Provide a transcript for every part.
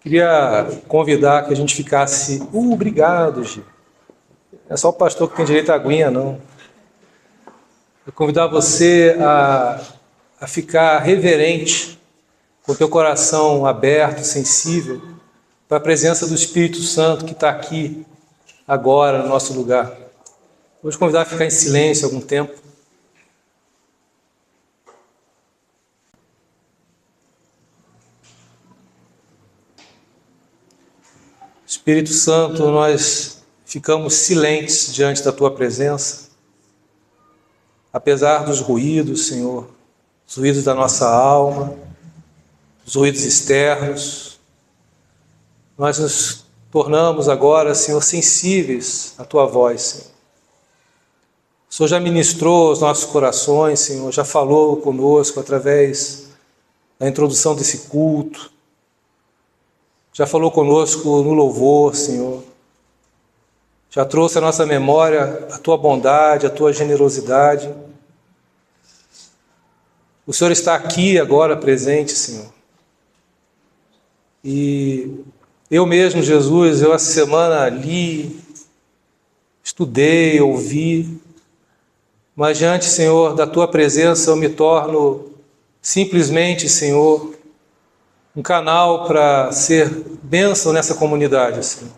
Queria convidar que a gente ficasse... obrigado, Gi. Não é só o pastor que tem direito à aguinha, não. Eu convidar você a ficar reverente, com o teu coração aberto, sensível, para a presença do Espírito Santo que está aqui, agora, no nosso lugar. Vou te convidar a ficar em silêncio algum tempo. Espírito Santo, nós ficamos silentes diante da Tua presença, apesar dos ruídos, Senhor, os ruídos da nossa alma, os ruídos externos. Nós nos tornamos agora, Senhor, sensíveis à Tua voz, Senhor. O Senhor já ministrou os nossos corações, Senhor, já falou conosco através da introdução desse culto, já falou conosco no louvor, Senhor. Já trouxe à nossa memória a Tua bondade, a Tua generosidade. O Senhor está aqui agora presente, Senhor. E eu mesmo, Jesus, eu essa semana li, estudei, ouvi, mas diante, Senhor, da Tua presença eu me torno simplesmente, Senhor, um canal para ser bênção nessa comunidade, Senhor.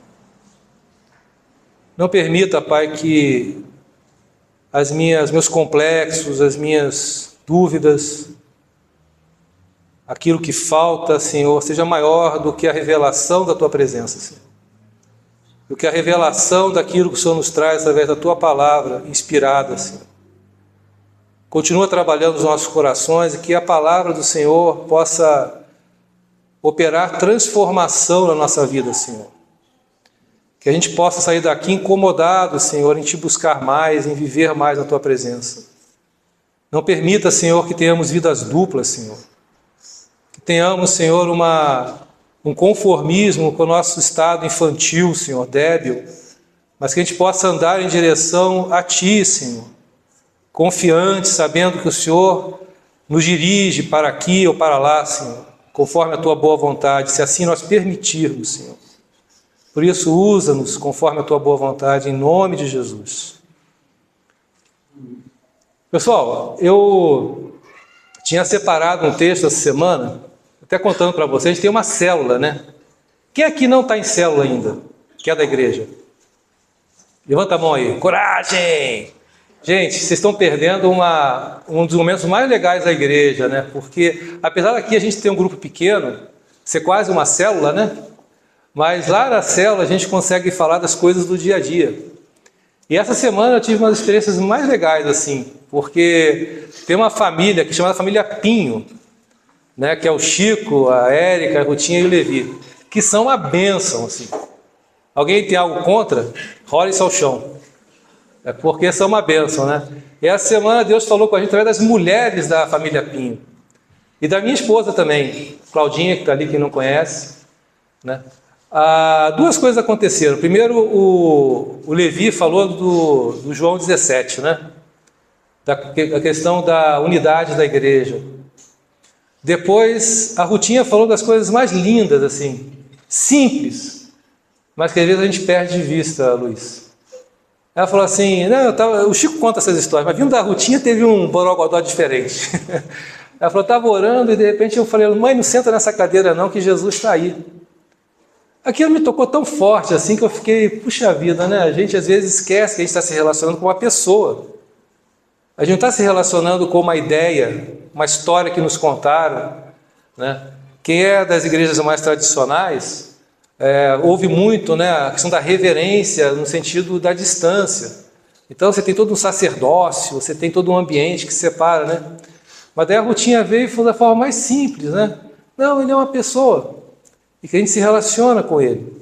Não permita, Pai, que meus complexos, as minhas dúvidas, aquilo que falta, Senhor, seja maior do que a revelação da Tua presença, Senhor. Do que a revelação daquilo que o Senhor nos traz através da Tua palavra inspirada, Senhor. Continua trabalhando nos nossos corações e que a palavra do Senhor possa operar transformação na nossa vida, Senhor. Que a gente possa sair daqui incomodado, Senhor, em Te buscar mais, em viver mais na Tua presença. Não permita, Senhor, que tenhamos vidas duplas, Senhor. Que tenhamos, Senhor, um conformismo com o nosso estado infantil, Senhor, débil, mas que a gente possa andar em direção a Ti, Senhor. Confiante, sabendo que o Senhor nos dirige para aqui ou para lá, Senhor, conforme a Tua boa vontade, se assim nós permitirmos, Senhor. Por isso, usa-nos conforme a Tua boa vontade, em nome de Jesus. Pessoal, eu tinha separado um texto essa semana, até contando para vocês, a gente tem uma célula, né? Quem aqui não está em célula ainda? Que é da igreja? Levanta a mão aí. Coragem! Gente, vocês estão perdendo um dos momentos mais legais da igreja, né? Porque, apesar daqui a gente ter um grupo pequeno, ser quase uma célula, né? Mas lá na célula a gente consegue falar das coisas do dia a dia. E essa semana eu tive umas experiências mais legais, assim, porque tem uma família que é chamada família Pinho, né? Que é o Chico, a Érica, a Rutinha e o Levi, que são uma bênção, assim. Alguém tem algo contra? Role-se ao chão. É porque são uma bênção, né? E essa semana Deus falou com a gente através das mulheres da família Pinho. E da minha esposa também, Claudinha, que está ali, quem não conhece, né? Duas coisas aconteceram. Primeiro, o Levi falou do João 17, né? Da questão da unidade da igreja. Depois, a Rutinha falou das coisas mais lindas, assim, simples, mas que às vezes a gente perde de vista, Luiz. Ela falou assim, o Chico conta essas histórias, mas vindo da Rutinha teve um borogodó diferente. Ela falou, estava orando e de repente eu falei, mãe, não senta nessa cadeira não, que Jesus está aí. Aquilo me tocou tão forte assim que eu fiquei, puxa vida, né? A gente às vezes esquece que a gente está se relacionando com uma pessoa. A gente não está se relacionando com uma ideia, uma história que nos contaram, né? Quem é das igrejas mais tradicionais... houve muito, né, a questão da reverência no sentido da distância. Então você tem todo um sacerdócio, você tem todo um ambiente que separa, né? Mas daí a Rutinha veio e falou da forma mais simples, né? Não, ele é uma pessoa e que a gente se relaciona com ele.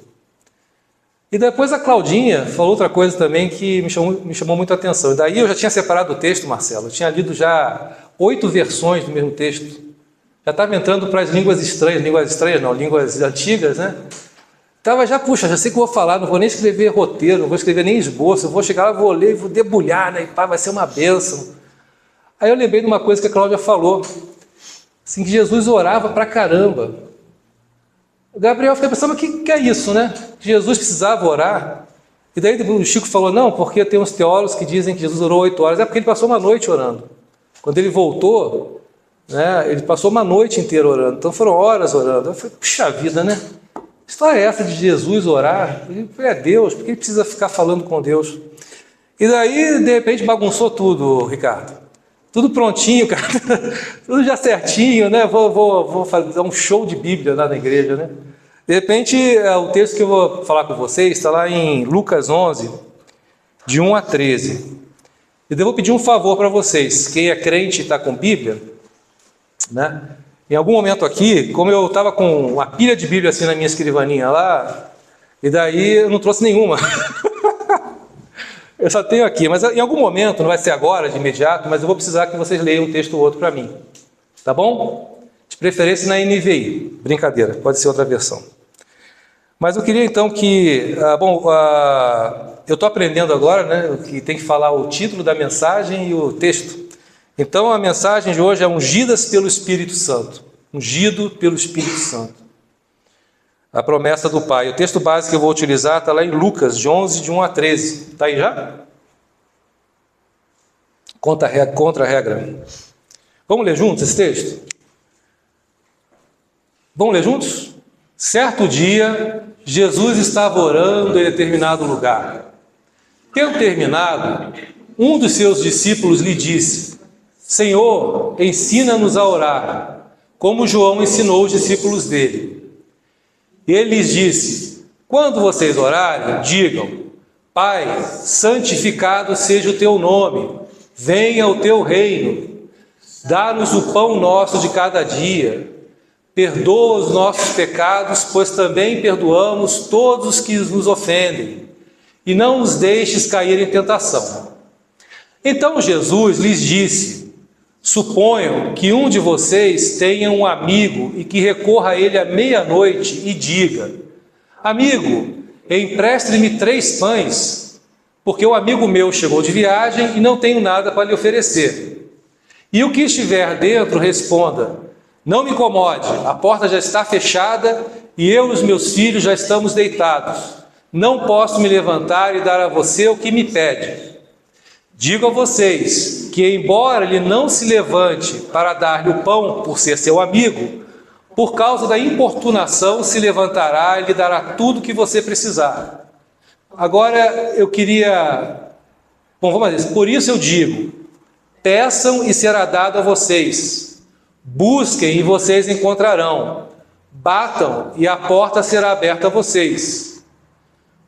E depois a Claudinha falou outra coisa também que me chamou muito a atenção. E daí eu já tinha separado o texto, Marcelo, eu tinha lido já 8 versões do mesmo texto. Já estava entrando para as línguas antigas, né? Já sei que vou falar, não vou nem escrever roteiro, não vou escrever nem esboço, eu vou chegar lá, vou ler, vou debulhar, né? E pá, vai ser uma bênção. Aí eu lembrei de uma coisa que a Cláudia falou, assim, que Jesus orava pra caramba. Gabriel fica pensando, mas o que é isso, né? Jesus precisava orar. E daí o Chico falou, não, porque tem uns teólogos que dizem que Jesus orou 8 horas. É porque ele passou uma noite orando. Quando ele voltou, né, ele passou uma noite inteira orando. Então foram horas orando. Eu falei, puxa vida, né? Que história é essa de Jesus orar? Ele é Deus, por que ele precisa ficar falando com Deus? E daí, de repente, bagunçou tudo, Ricardo. Tudo prontinho, cara. Tudo já certinho, né? Vou fazer um show de Bíblia lá na igreja, né? De repente, o texto que eu vou falar com vocês está lá em Lucas 11, de 1 a 13. E eu vou pedir um favor para vocês. Quem é crente e está com Bíblia, né? Em algum momento aqui, como eu estava com uma pilha de Bíblia assim na minha escrivaninha lá, e daí eu não trouxe nenhuma. Eu só tenho aqui, mas em algum momento, não vai ser agora, de imediato, mas eu vou precisar que vocês leiam um texto ou outro para mim. Tá bom? De preferência na NVI. Brincadeira, pode ser outra versão. Mas eu queria então que... eu estou aprendendo agora, né, que tem que falar o título da mensagem e o texto. Então a mensagem de hoje é Ungidas pelo Espírito Santo. Ungido pelo Espírito Santo. A promessa do Pai. O texto básico que eu vou utilizar está lá em Lucas, de 11, de 1 a 13. Está aí já? Contra a regra. Vamos ler juntos esse texto? Vamos ler juntos? Certo dia, Jesus estava orando em determinado lugar. Tendo terminado, um dos seus discípulos lhe disse, Senhor, ensina-nos a orar, como João ensinou os discípulos dele. Ele lhes disse, quando vocês orarem, digam, Pai, santificado seja o teu nome, venha o teu reino, dá-nos o pão nosso de cada dia, perdoa os nossos pecados, pois também perdoamos todos os que nos ofendem, e não nos deixes cair em tentação. Então Jesus lhes disse, suponham que um de vocês tenha um amigo e que recorra a ele à meia-noite e diga, amigo, empreste-me 3 pães, porque o amigo meu chegou de viagem e não tenho nada para lhe oferecer. E o que estiver dentro responda, não me incomode, a porta já está fechada e eu e os meus filhos já estamos deitados. Não posso me levantar e dar a você o que me pede. Digo a vocês que, embora ele não se levante para dar-lhe o pão por ser seu amigo, por causa da importunação se levantará e lhe dará tudo o que você precisar. Agora eu queria... vamos dizer, por isso eu digo, peçam e será dado a vocês. Busquem e vocês encontrarão. Batam e a porta será aberta a vocês.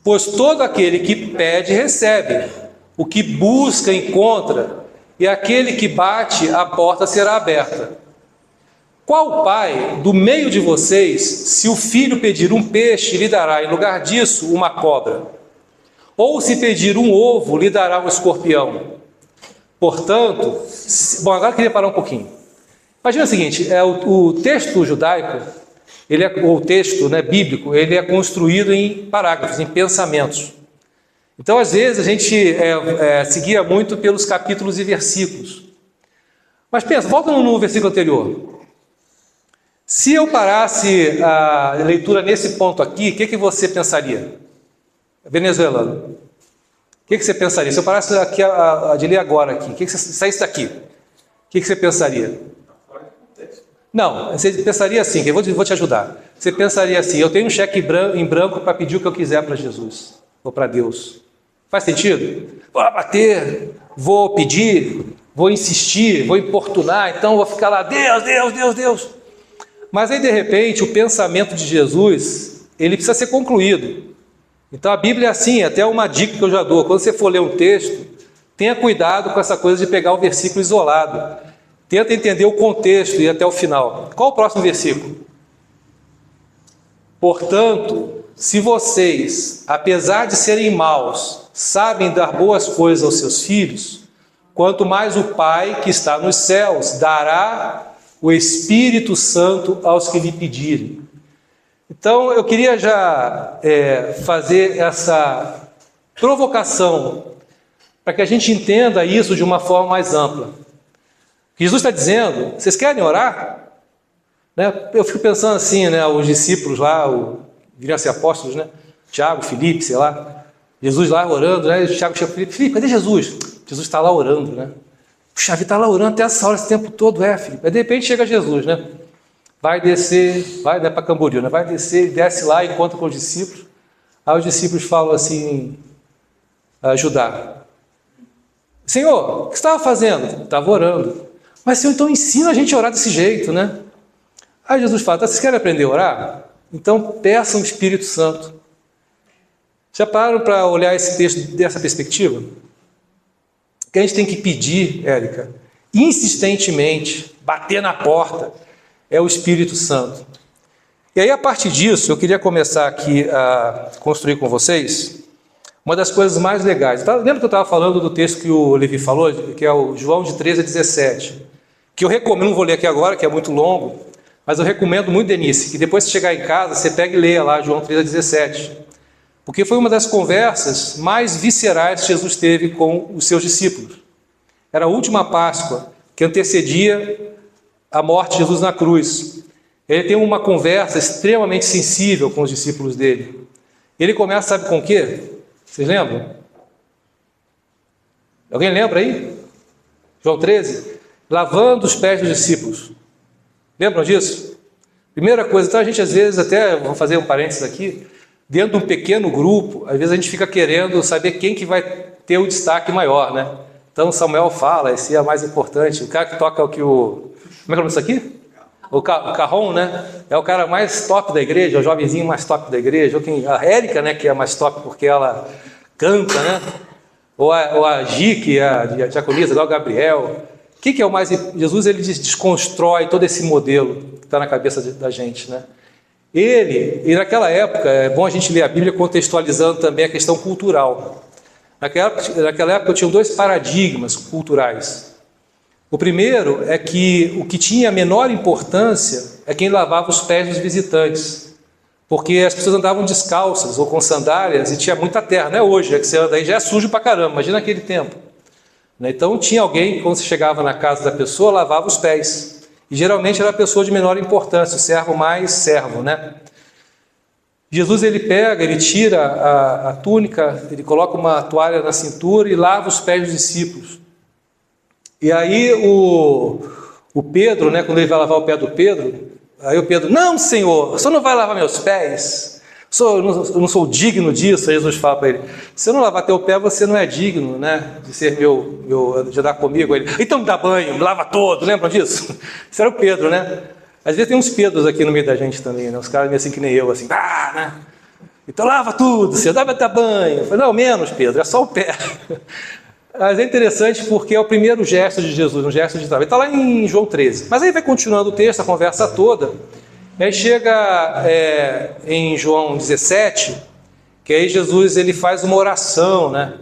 Pois todo aquele que pede, recebe. O que busca, encontra. E aquele que bate, a porta será aberta. Qual pai, do meio de vocês, se o filho pedir um peixe, lhe dará, em lugar disso, uma cobra? Ou se pedir um ovo, lhe dará um escorpião? Portanto... agora eu queria parar um pouquinho. Imagina o seguinte, o texto judaico, o texto bíblico, ele é construído em parágrafos, em pensamentos. Então, às vezes, a gente seguia muito pelos capítulos e versículos. Mas pensa, volta no versículo anterior. Se eu parasse a leitura nesse ponto aqui, o que você pensaria? Venezuelano. O que você pensaria? Se eu parasse aqui de ler agora aqui, o que você saísse daqui? O que você pensaria? Não, você pensaria assim, que eu vou te ajudar. Você pensaria assim, eu tenho um cheque em branco para pedir o que eu quiser para Jesus, ou para Deus. Faz sentido? Vou bater, vou pedir, vou insistir, vou importunar, então vou ficar lá, Deus, Deus, Deus, Deus. Mas aí, de repente, o pensamento de Jesus, ele precisa ser concluído. Então a Bíblia é assim, até uma dica que eu já dou, quando você for ler um texto, tenha cuidado com essa coisa de pegar o versículo isolado. Tenta entender o contexto e ir até o final. Qual o próximo versículo? Portanto, se vocês, apesar de serem maus, sabem dar boas coisas aos seus filhos, quanto mais o Pai que está nos céus dará o Espírito Santo aos que lhe pedirem. Então, eu queria já fazer essa provocação para que a gente entenda isso de uma forma mais ampla. Jesus está dizendo, vocês querem orar? Né? Eu fico pensando assim, né? Os discípulos lá, viriam a ser apóstolos, né? Tiago, Filipe, sei lá. Jesus lá orando, né? Tiago chega para Filipe, cadê Jesus? Jesus está lá orando, né? Puxa, está lá orando até essa hora, esse tempo todo, Filipe. Aí de repente chega Jesus, né? Vai descer, vai para Camboriú, né? Vai descer, desce lá, encontra com os discípulos. Aí os discípulos falam assim, Judá, Senhor, o que você estava fazendo? Estava orando. Mas Senhor, então ensina a gente a orar desse jeito, né? Aí Jesus fala, vocês querem aprender a orar? Então peçam o Espírito Santo. Já pararam para olhar esse texto dessa perspectiva? O que a gente tem que pedir, Érica, insistentemente, bater na porta, é o Espírito Santo. E aí, a partir disso, eu queria começar aqui a construir com vocês uma das coisas mais legais. Lembra que eu estava falando do texto que o Levi falou, que é o João de 13 a 17, que eu recomendo, não vou ler aqui agora, que é muito longo, mas eu recomendo muito, Denise, que depois que chegar em casa, você pegue e leia lá João 13 a 17, porque foi uma das conversas mais viscerais que Jesus teve com os seus discípulos. Era a última Páscoa que antecedia a morte de Jesus na cruz. Ele tem uma conversa extremamente sensível com os discípulos dele. Ele começa, sabe com o quê? Vocês lembram? Alguém lembra aí? João 13? Lavando os pés dos discípulos. Lembram disso? Primeira coisa, então a gente às vezes até, vou fazer um parênteses aqui, dentro de um pequeno grupo, às vezes a gente fica querendo saber quem que vai ter o destaque maior, né? Então Samuel fala, esse é o mais importante, o cara que toca o que o... Como é que é o nome disso aqui? O Carrom, né? É o cara mais top da igreja, o jovenzinho mais top da igreja, ou quem, a Érica, né, que é mais top porque ela canta, né? Ou a Gi, que é a diaconisa, igual o Gabriel. O que é o mais... Jesus, ele desconstrói todo esse modelo que está na cabeça da gente, né? E naquela época, é bom a gente ler a Bíblia contextualizando também a questão cultural. Naquela época tinham dois paradigmas culturais. O primeiro é que o que tinha menor importância é quem lavava os pés dos visitantes, porque as pessoas andavam descalças ou com sandálias e tinha muita terra, não é hoje, é que você anda aí já é sujo pra caramba, imagina aquele tempo. Então tinha alguém que quando você chegava na casa da pessoa lavava os pés, e geralmente era a pessoa de menor importância, o servo mais servo, né? Jesus ele pega, ele tira a túnica, ele coloca uma toalha na cintura e lava os pés dos discípulos. E aí o Pedro, né, quando ele vai lavar o pé do Pedro, aí o Pedro, não, Senhor, o Senhor não vai lavar meus pés? Eu não sou digno disso. Aí Jesus fala para ele, se eu não lavar teu pé, você não é digno, né, de ser de andar comigo. Ele, então me dá banho, me lava todo, lembram disso? Isso era o Pedro, né? Às vezes tem uns Pedros aqui no meio da gente também, né? Os caras meio assim que nem eu, assim, né? Então lava tudo, você dá até banho. Eu falei, não, menos, Pedro, é só o pé. Mas é interessante porque é o primeiro gesto de Jesus, um gesto de trabalho. Está lá em João 13. Mas aí vai continuando o texto, a conversa toda. E aí chega em João 17, que aí Jesus ele faz uma oração, né?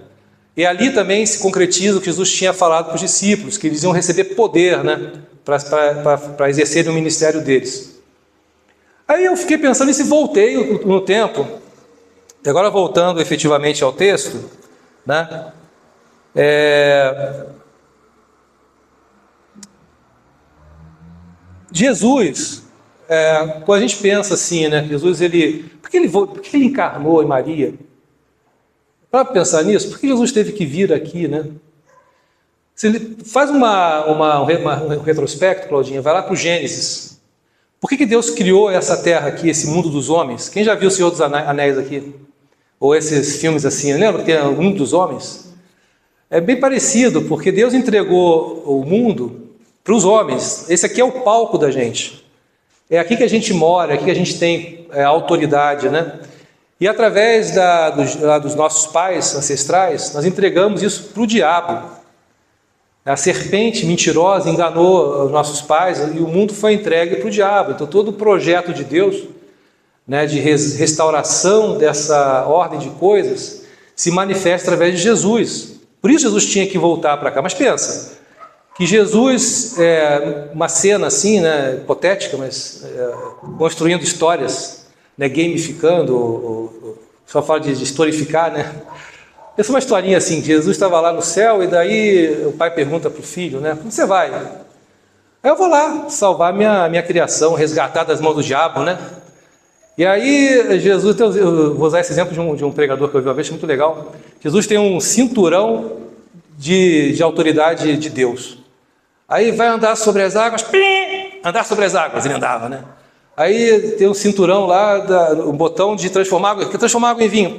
E ali também se concretiza o que Jesus tinha falado para os discípulos, que eles iam receber poder, né? Para exercerem o ministério deles. Aí eu fiquei pensando nisso e voltei no tempo. E agora voltando efetivamente ao texto, né? Jesus, quando a gente pensa assim, né? Jesus, por que ele encarnou em Maria? Para pensar nisso, por que Jesus teve que vir aqui, né? Se ele faz um retrospecto, Claudinha, vai lá para o Gênesis. Por que Deus criou essa terra aqui, esse mundo dos homens? Quem já viu o Senhor dos Anéis aqui? Ou esses filmes assim, lembra que tem o mundo dos homens? É bem parecido, porque Deus entregou o mundo para os homens. Esse aqui é o palco da gente. É aqui que a gente mora, é aqui que a gente tem autoridade, né? E através dos nossos pais ancestrais, nós entregamos isso para o diabo. A serpente mentirosa enganou os nossos pais e o mundo foi entregue para o diabo. Então todo o projeto de Deus, né, de restauração dessa ordem de coisas, se manifesta através de Jesus. Por isso Jesus tinha que voltar para cá. Mas pensa, que Jesus, uma cena assim, né, hipotética, mas construindo histórias, né, gamificando, só fala de historificar, né? Essa é uma historinha assim, Jesus estava lá no céu e daí o pai pergunta para o filho, né, como você vai? Aí eu vou lá salvar minha criação, resgatar das mãos do diabo, né? E aí Jesus, eu vou usar esse exemplo de um pregador que eu vi uma vez, muito legal. Jesus tem um cinturão de autoridade de Deus. Aí vai andar sobre as águas, andar sobre as águas, ele andava, né? Aí tem um cinturão lá, o botão de transformar água em vinho,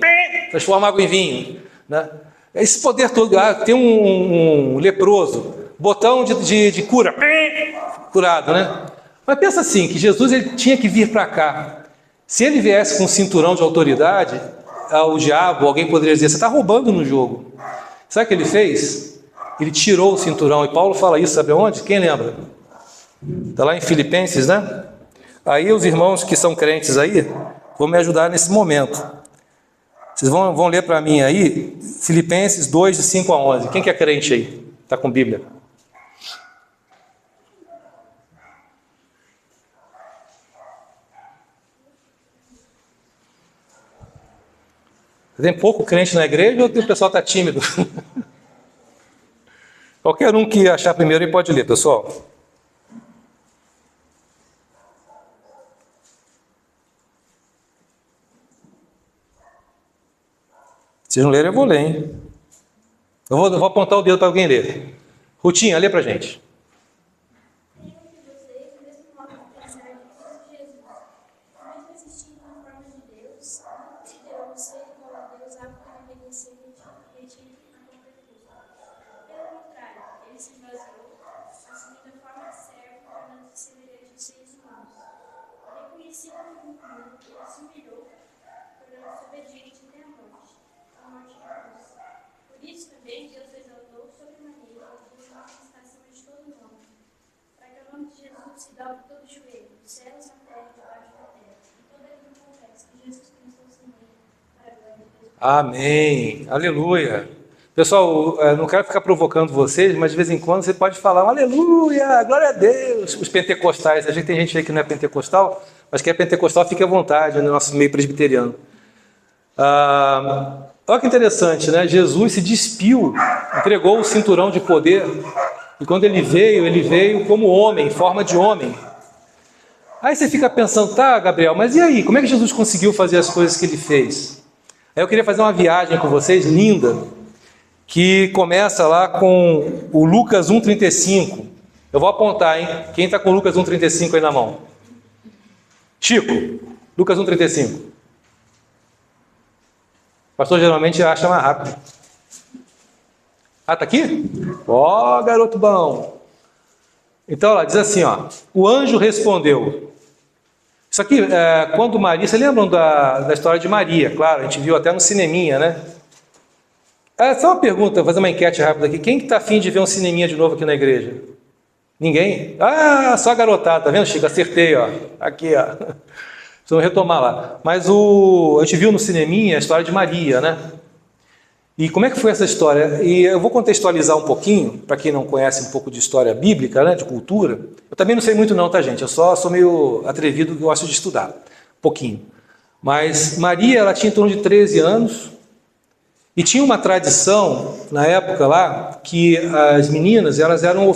transforma água em vinho, né? Esse poder todo, tem um leproso, botão de cura, curado, né? Mas pensa assim, que Jesus ele tinha que vir para cá. Se ele viesse com um cinturão de autoridade, o diabo, alguém poderia dizer, você está roubando no jogo. Sabe o que ele fez? Ele tirou o cinturão, e Paulo fala isso, sabe onde? Quem lembra? Está lá em Filipenses, né? Aí os irmãos que são crentes aí, vão me ajudar nesse momento. Vocês vão ler para mim aí, Filipenses 2, de 5 a 11. Quem que é crente aí? Está com Bíblia? Tem pouco crente na igreja ou o pessoal está tímido? Qualquer um que achar primeiro ele pode ler, pessoal. Se não lerem, eu vou ler, hein? Eu vou apontar o dedo para alguém ler. Rutinha, lê para a gente. Amém, aleluia. Pessoal, não quero ficar provocando vocês, mas de vez em quando você pode falar aleluia, glória a Deus. Os pentecostais, a gente tem gente aí que não é pentecostal, mas que é pentecostal, fique à vontade no nosso meio presbiteriano. Olha que interessante, né? Jesus se despiu, entregou o cinturão de poder, e quando ele veio como homem, em forma de homem. Aí você fica pensando, tá, Gabriel, mas e aí? Como é que Jesus conseguiu fazer as coisas que ele fez? Aí eu queria fazer uma viagem com vocês, linda, que começa lá com o Lucas 1,35. Eu vou apontar, hein? Quem está com o Lucas 1,35 aí na mão? Chico, Lucas 1,35. O pastor geralmente acha mais rápido. Ah, tá aqui? Ó, garoto bom. Então, lá, diz assim, ó. O anjo respondeu. Isso aqui, quando Maria... Vocês lembram da história de Maria? Claro, a gente viu até no cineminha, né? Só uma pergunta, vou fazer uma enquete rápida aqui. Quem que está afim de ver um cineminha de novo aqui na igreja? Ninguém? Só a garotada, tá vendo, Chico? Acertei, ó. Aqui, ó. Vamos retomar lá. Mas a gente viu no cineminha a história de Maria, né? E como é que foi essa história? E eu vou contextualizar um pouquinho, para quem não conhece um pouco de história bíblica, né, de cultura. Eu também não sei muito não, tá, gente? Eu só sou meio atrevido, gosto de estudar, um pouquinho. Mas Maria, ela tinha em torno de 13 anos, e tinha uma tradição, na época lá, que as meninas, elas eram,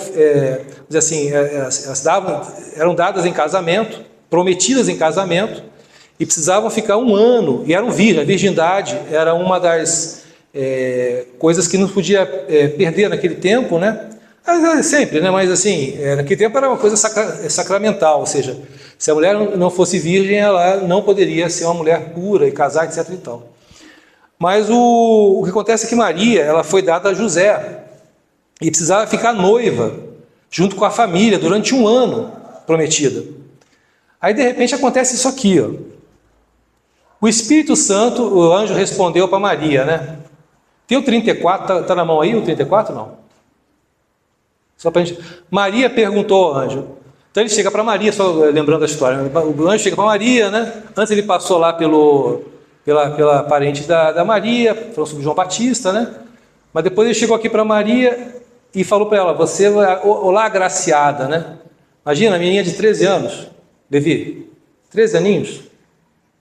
eram dadas em casamento, prometidas em casamento, e precisavam ficar 1 ano, e eram virgens. A virgindade era uma das... coisas que não podia perder naquele tempo, né? Sempre, né? Mas assim, naquele tempo era uma coisa sacramental, ou seja, se a mulher não fosse virgem, ela não poderia ser uma mulher pura e casar, etc. e tal. Mas o que acontece é que Maria, ela foi dada a José e precisava ficar noiva junto com a família durante 1 ano prometida. Aí de repente acontece isso aqui, ó. O Espírito Santo, o anjo respondeu para Maria, né? Tem o 34, tá na mão aí o 34? Não. Só pra gente... Maria perguntou ao anjo. Então ele chega para Maria, só lembrando a história. O anjo chega para Maria, né? Antes ele passou lá pela parente da Maria, falou sobre João Batista, né? Mas depois ele chegou aqui para Maria e falou para ela, você, olá agraciada, né? Imagina, a menina de 13 anos, Levi, 13 aninhos.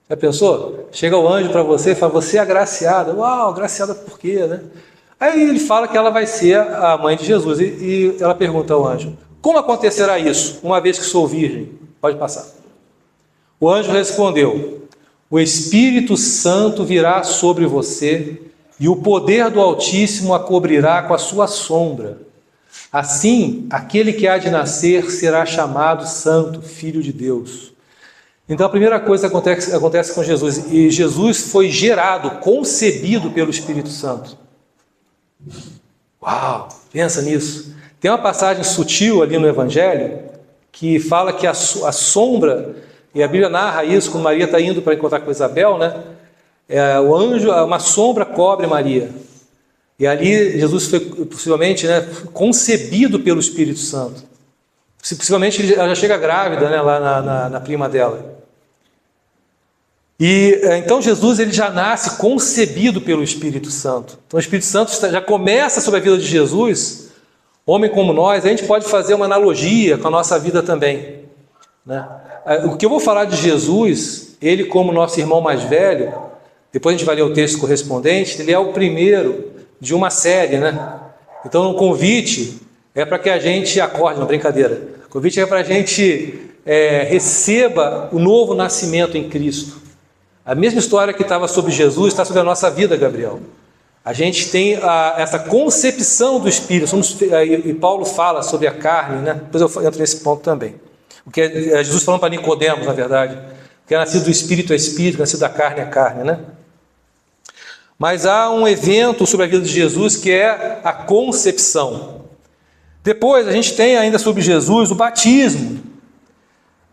Já pensou? Chega o anjo para você e fala, você é agraciada. Uau, agraciada por quê, né? Aí ele fala que ela vai ser a mãe de Jesus. E ela pergunta ao anjo, Como acontecerá isso, uma vez que sou virgem? Pode passar. O anjo respondeu: o Espírito Santo virá sobre você e o poder do Altíssimo a cobrirá com a sua sombra. Assim, aquele que há de nascer será chamado Santo, Filho de Deus. Então a primeira coisa que acontece com Jesus, e Jesus foi gerado, concebido pelo Espírito Santo. Uau, pensa nisso. Tem uma passagem sutil ali no Evangelho, que fala que a sombra, e a Bíblia narra isso, quando Maria está indo para encontrar com Isabel, né? O anjo, uma sombra cobre Maria. E ali Jesus foi possivelmente, né, concebido pelo Espírito Santo. Possivelmente ela já chega grávida, né, lá na prima dela. E então Jesus ele já nasce concebido pelo Espírito Santo. Então o Espírito Santo já começa sobre a vida de Jesus, homem como nós. A gente pode fazer uma analogia com a nossa vida também, né? O que eu vou falar de Jesus, ele como nosso irmão mais velho, depois a gente vai ler o texto correspondente, ele é o primeiro de uma série, né? Então o convite é para que a gente acorde, uma brincadeira. O convite é para a gente receba o novo nascimento em Cristo. A mesma história que estava sobre Jesus está sobre a nossa vida, Gabriel. A gente tem essa concepção do Espírito, e Paulo fala sobre a carne, né? Depois eu entro nesse ponto também. O que é Jesus falando para Nicodemos, na verdade, que é nascido do Espírito é Espírito, nascido da carne é carne, né? Mas há um evento sobre a vida de Jesus que é a concepção. Depois a gente tem ainda sobre Jesus o batismo.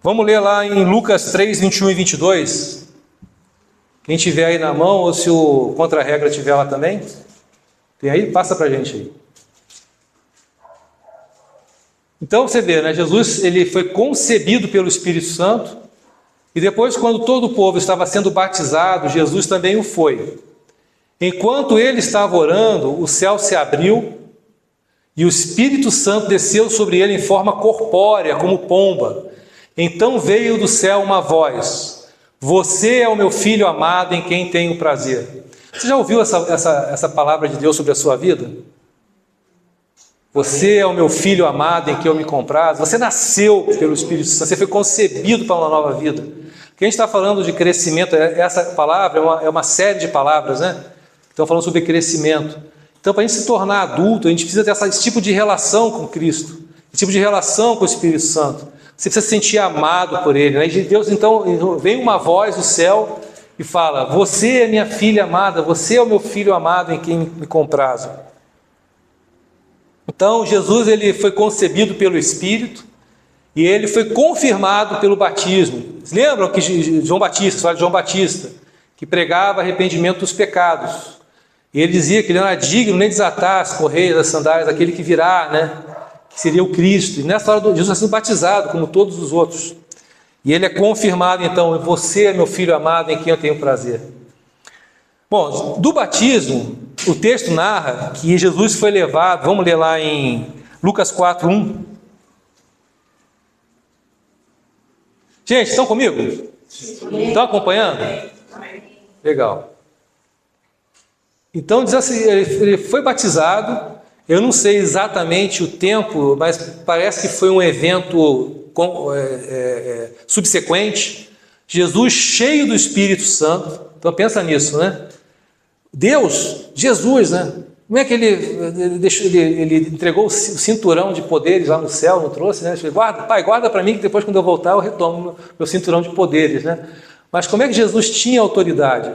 Vamos ler lá em Lucas 3, 21 e 22. Quem tiver aí na mão, ou se o contra-regra tiver lá também, tem aí? Passa para a gente aí. Então você vê, né? Jesus ele foi concebido pelo Espírito Santo, e depois, quando todo o povo estava sendo batizado, Jesus também o foi. Enquanto ele estava orando, o céu se abriu, e o Espírito Santo desceu sobre ele em forma corpórea, como pomba. Então veio do céu uma voz: você é o meu filho amado em quem tenho prazer. Você já ouviu essa palavra de Deus sobre a sua vida? Você é o meu filho amado em quem eu me comprazo. Você nasceu pelo Espírito Santo, você foi concebido para uma nova vida. O que a gente está falando de crescimento, essa palavra é uma série de palavras, né? Estão falando sobre crescimento. Então, para a gente se tornar adulto, a gente precisa ter esse tipo de relação com Cristo, esse tipo de relação com o Espírito Santo. Você precisa se sentir amado por Ele, né? E Deus, então, vem uma voz do céu e fala: você é minha filha amada, você é o meu filho amado em quem me comprazo. Então, Jesus ele foi concebido pelo Espírito e ele foi confirmado pelo batismo. Vocês lembram que João Batista, fala de João Batista, que pregava arrependimento dos pecados. E ele dizia que ele não era digno nem desatar as correias das sandálias daquele que virá, né? Que seria o Cristo. E nessa hora Jesus está sendo batizado, como todos os outros. E ele é confirmado, então: você é meu filho amado em quem eu tenho prazer. Bom, do batismo, o texto narra que Jesus foi levado, vamos ler lá em Lucas 4, 1. Gente, estão comigo? Estão acompanhando? Legal. Então diz assim, ele foi batizado, eu não sei exatamente o tempo, mas parece que foi um evento subsequente. Jesus cheio do Espírito Santo. Então pensa nisso, né? Deus, Jesus, né? Como é que ele entregou o cinturão de poderes lá no céu, não trouxe, né? Ele falou: Pai, guarda para mim que depois, quando eu voltar, eu retomo meu cinturão de poderes, né? Mas como é que Jesus tinha autoridade?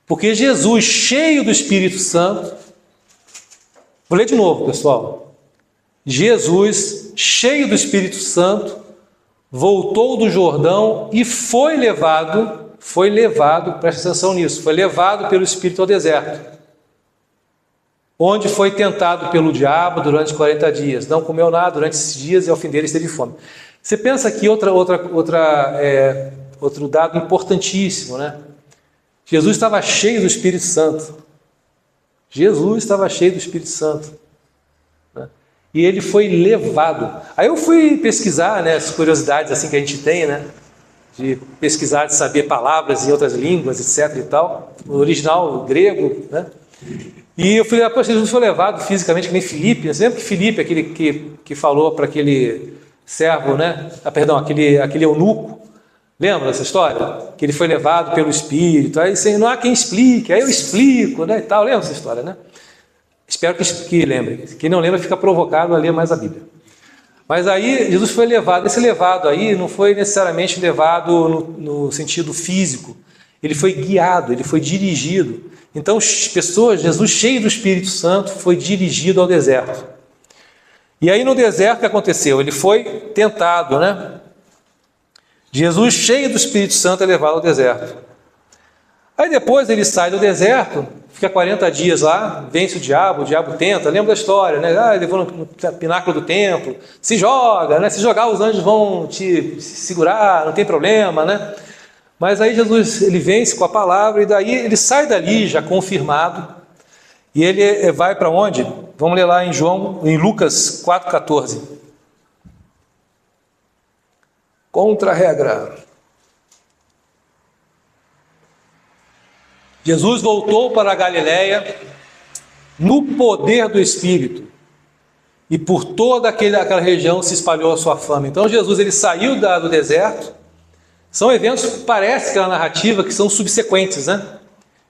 Porque Jesus, cheio do Espírito Santo, vou ler de novo, pessoal. Jesus, cheio do Espírito Santo, voltou do Jordão e foi levado, presta atenção nisso, foi levado pelo Espírito ao deserto, onde foi tentado pelo diabo durante 40 dias. Não comeu nada durante esses dias e ao fim deles teve fome. Você pensa aqui outro dado importantíssimo, né? Jesus estava cheio do Espírito Santo. Jesus estava cheio do Espírito Santo. Né? E ele foi levado. Aí eu fui pesquisar, né, as curiosidades assim que a gente tem, né? De pesquisar, de saber palavras em outras línguas, etc. e tal. O original, o grego, né? E eu falei, poxa, Jesus foi levado fisicamente, que nem Filipe. Você lembra que Filipe, aquele que falou para aquele servo, né? Perdão, aquele eunuco. Lembra dessa história? Que ele foi levado pelo Espírito. Aí assim, não há quem explique, aí eu explico, né? E tal. Lembra essa história, né? Espero que lembre. Quem não lembra fica provocado a ler mais a Bíblia. Mas aí Jesus foi levado. Esse levado aí não foi necessariamente levado no sentido físico. Ele foi guiado, ele foi dirigido. Então, Jesus cheio do Espírito Santo foi dirigido ao deserto. E aí no deserto o que aconteceu? Ele foi tentado, né? Jesus cheio do Espírito Santo é levado ao deserto. Aí depois ele sai do deserto, fica 40 dias lá, vence o diabo tenta, lembra da história, né? Ele levou no pináculo do templo, se joga, né? Se jogar os anjos vão te segurar, não tem problema, né? Mas aí Jesus, ele vence com a palavra e daí ele sai dali já confirmado e ele vai para onde? Vamos ler lá em Lucas 4,14. Contra a regra. Jesus voltou para a Galiléia no poder do Espírito e por toda aquela região se espalhou a sua fama. Então Jesus ele saiu do deserto. São eventos, parece que é uma narrativa, que são subsequentes, né?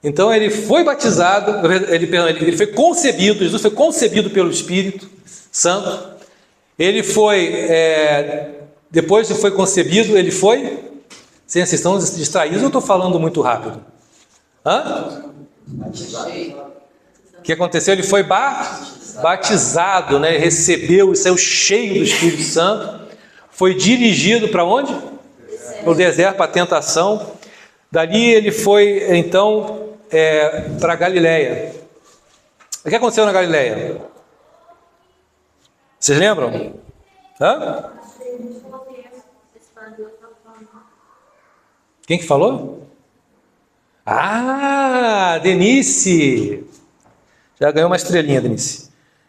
Então ele foi batizado, ele foi concebido, Jesus foi concebido pelo Espírito Santo. Ele foi, depois de foi concebido, ele foi, vocês estão distraídos ou eu estou falando muito rápido? O que aconteceu? Ele foi batizado, né? Recebeu e saiu cheio do Espírito Santo. Foi dirigido para onde? Para o deserto, para a tentação. Dali ele foi, então, para a Galiléia. O que aconteceu na Galiléia? Vocês lembram? Quem que falou? Denise! Já ganhou uma estrelinha, Denise.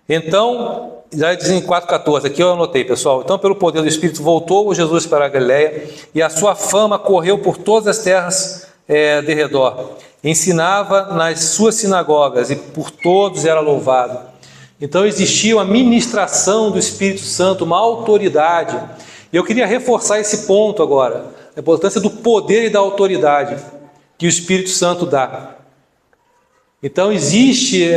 Então, já diz em 4,14, aqui eu anotei, pessoal. Então, pelo poder do Espírito, voltou Jesus para a Galiléia e a sua fama correu por todas as terras de redor. Ensinava nas suas sinagogas e por todos era louvado. Então, existia uma ministração do Espírito Santo, uma autoridade. E eu queria reforçar esse ponto agora, a importância do poder e da autoridade que o Espírito Santo dá. Então existe,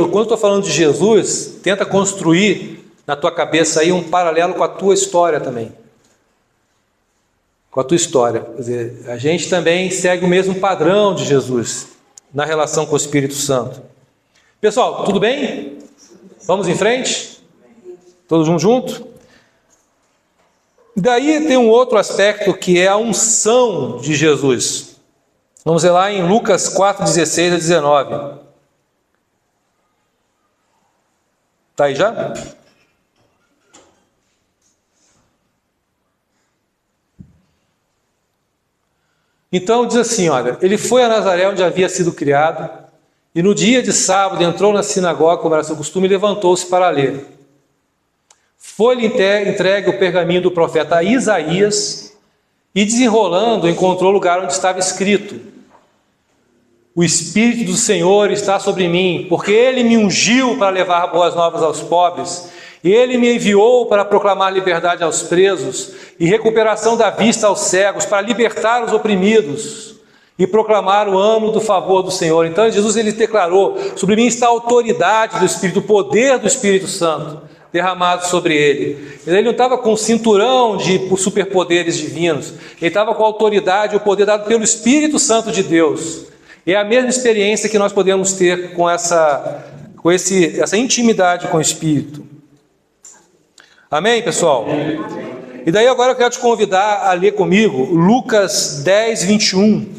quando eu estou falando de Jesus, tenta construir na tua cabeça aí um paralelo com a tua história também. Com a tua história. Quer dizer, a gente também segue o mesmo padrão de Jesus na relação com o Espírito Santo. Pessoal, tudo bem? Vamos em frente? Todos juntos? Daí tem um outro aspecto que é a unção de Jesus. Vamos ver lá em Lucas 4, 16 a 19. Está aí já? Então diz assim, olha, ele foi a Nazaré onde havia sido criado, e no dia de sábado entrou na sinagoga, como era seu costume, e levantou-se para ler. Foi-lhe entregue o pergaminho do profeta Isaías, e desenrolando, encontrou o lugar onde estava escrito: o Espírito do Senhor está sobre mim, porque Ele me ungiu para levar boas novas aos pobres, e Ele me enviou para proclamar liberdade aos presos, e recuperação da vista aos cegos, para libertar os oprimidos, e proclamar o ano do favor do Senhor. Então Jesus ele declarou: sobre mim está a autoridade do Espírito, o poder do Espírito Santo derramado sobre ele. Ele não estava com um cinturão de superpoderes divinos, ele estava com a autoridade e o poder dado pelo Espírito Santo de Deus. E é a mesma experiência que nós podemos ter com essa intimidade com o Espírito. Amém, pessoal? E daí agora eu quero te convidar a ler comigo Lucas 10, 21.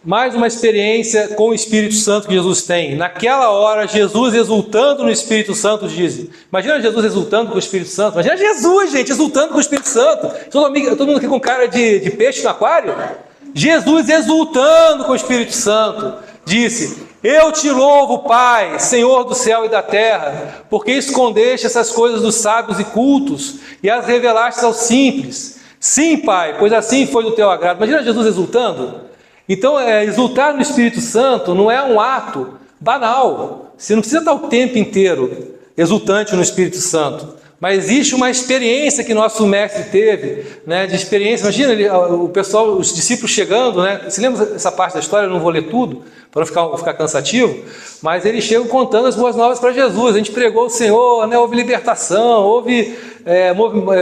Mais uma experiência com o Espírito Santo que Jesus tem. Naquela hora, Jesus exultando no Espírito Santo diz: imagina Jesus exultando com o Espírito Santo. Imagina Jesus, gente, exultando com o Espírito Santo. Todo mundo aqui com cara de peixe no aquário. Jesus exultando com o Espírito Santo disse: eu te louvo, Pai, Senhor do céu e da terra, porque escondeste essas coisas dos sábios e cultos e as revelaste aos simples. Sim, Pai, pois assim foi do teu agrado. Imagina Jesus exultando. Então, exultar no Espírito Santo não é um ato banal. Você não precisa estar o tempo inteiro exultante no Espírito Santo. Mas existe uma experiência que nosso mestre teve, né, de experiência. Imagina o pessoal, os discípulos chegando, né? Você lembra essa parte da história? Eu não vou ler tudo, para não ficar cansativo. Mas eles chegam contando as boas novas para Jesus. A gente pregou o Senhor, né, houve libertação, houve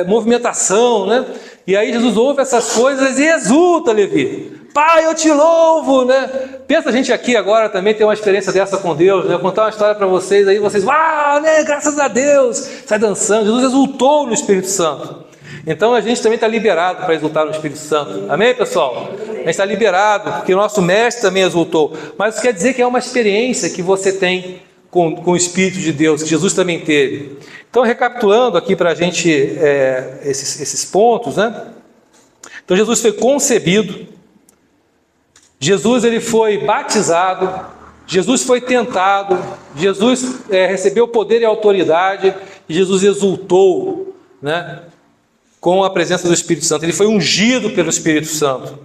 movimentação, né? E aí Jesus ouve essas coisas e exulta, Levi. Pai, eu te louvo, né? Pensa a gente aqui agora também tem uma experiência dessa com Deus, né? Eu contar uma história para vocês, aí vocês, uau, né? Graças a Deus, sai dançando. Jesus exultou no Espírito Santo. Então a gente também está liberado para exultar no Espírito Santo. Amém, pessoal? A gente está liberado, porque o nosso mestre também exultou. Mas isso quer dizer que é uma experiência que você tem com o Espírito de Deus, que Jesus também teve. Então, recapitulando aqui para a gente esses pontos, né? Então Jesus foi concebido, Jesus ele foi batizado, Jesus foi tentado, Jesus recebeu poder e autoridade, e Jesus exultou, né, com a presença do Espírito Santo. Ele foi ungido pelo Espírito Santo.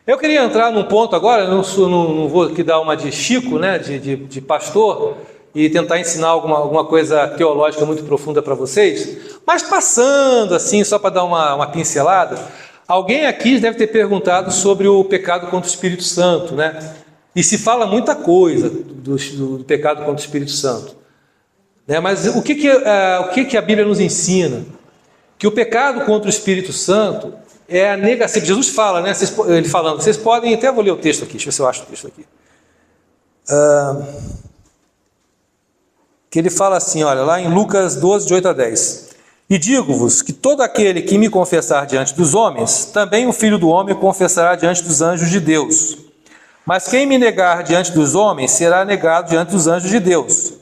Eu queria entrar num ponto agora, não vou aqui dar uma de Chico, né, de pastor, e tentar ensinar alguma coisa teológica muito profunda para vocês, mas passando assim, só para dar uma pincelada. Alguém aqui deve ter perguntado sobre o pecado contra o Espírito Santo, né? E se fala muita coisa do pecado contra o Espírito Santo, né? Mas o que a Bíblia nos ensina? Que o pecado contra o Espírito Santo é a negação. Jesus fala, né? Ele falando, vocês podem, até vou ler o texto aqui, deixa eu ver se eu acho o texto aqui. Que ele fala assim, olha, lá em Lucas 12, de 8 a 10. E digo-vos que todo aquele que me confessar diante dos homens, também o Filho do Homem confessará diante dos anjos de Deus. Mas quem me negar diante dos homens, será negado diante dos anjos de Deus.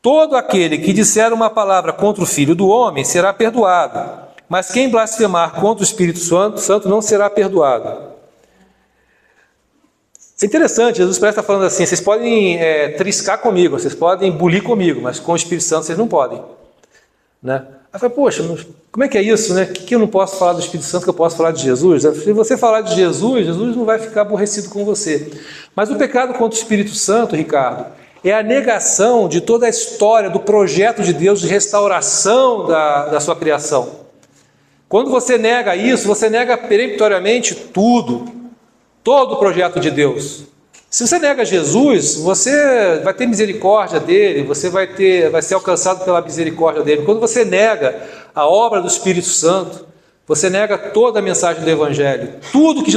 Todo aquele que disser uma palavra contra o Filho do Homem, será perdoado. Mas quem blasfemar contra o Espírito Santo não será perdoado. É interessante, Jesus parece estar falando assim, vocês podem triscar comigo, vocês podem bulir comigo, mas com o Espírito Santo vocês não podem, né? Aí eu falei, poxa, como é que é isso, né? O que eu não posso falar do Espírito Santo que eu posso falar de Jesus? Se você falar de Jesus, Jesus não vai ficar aborrecido com você. Mas o pecado contra o Espírito Santo, Ricardo, é a negação de toda a história do projeto de Deus de restauração da sua criação. Quando você nega isso, você nega peremptoriamente tudo, todo o projeto de Deus. Se você nega Jesus, você vai ter misericórdia dele, você vai ser alcançado pela misericórdia dele. Quando você nega a obra do Espírito Santo, você nega toda a mensagem do Evangelho, tudo que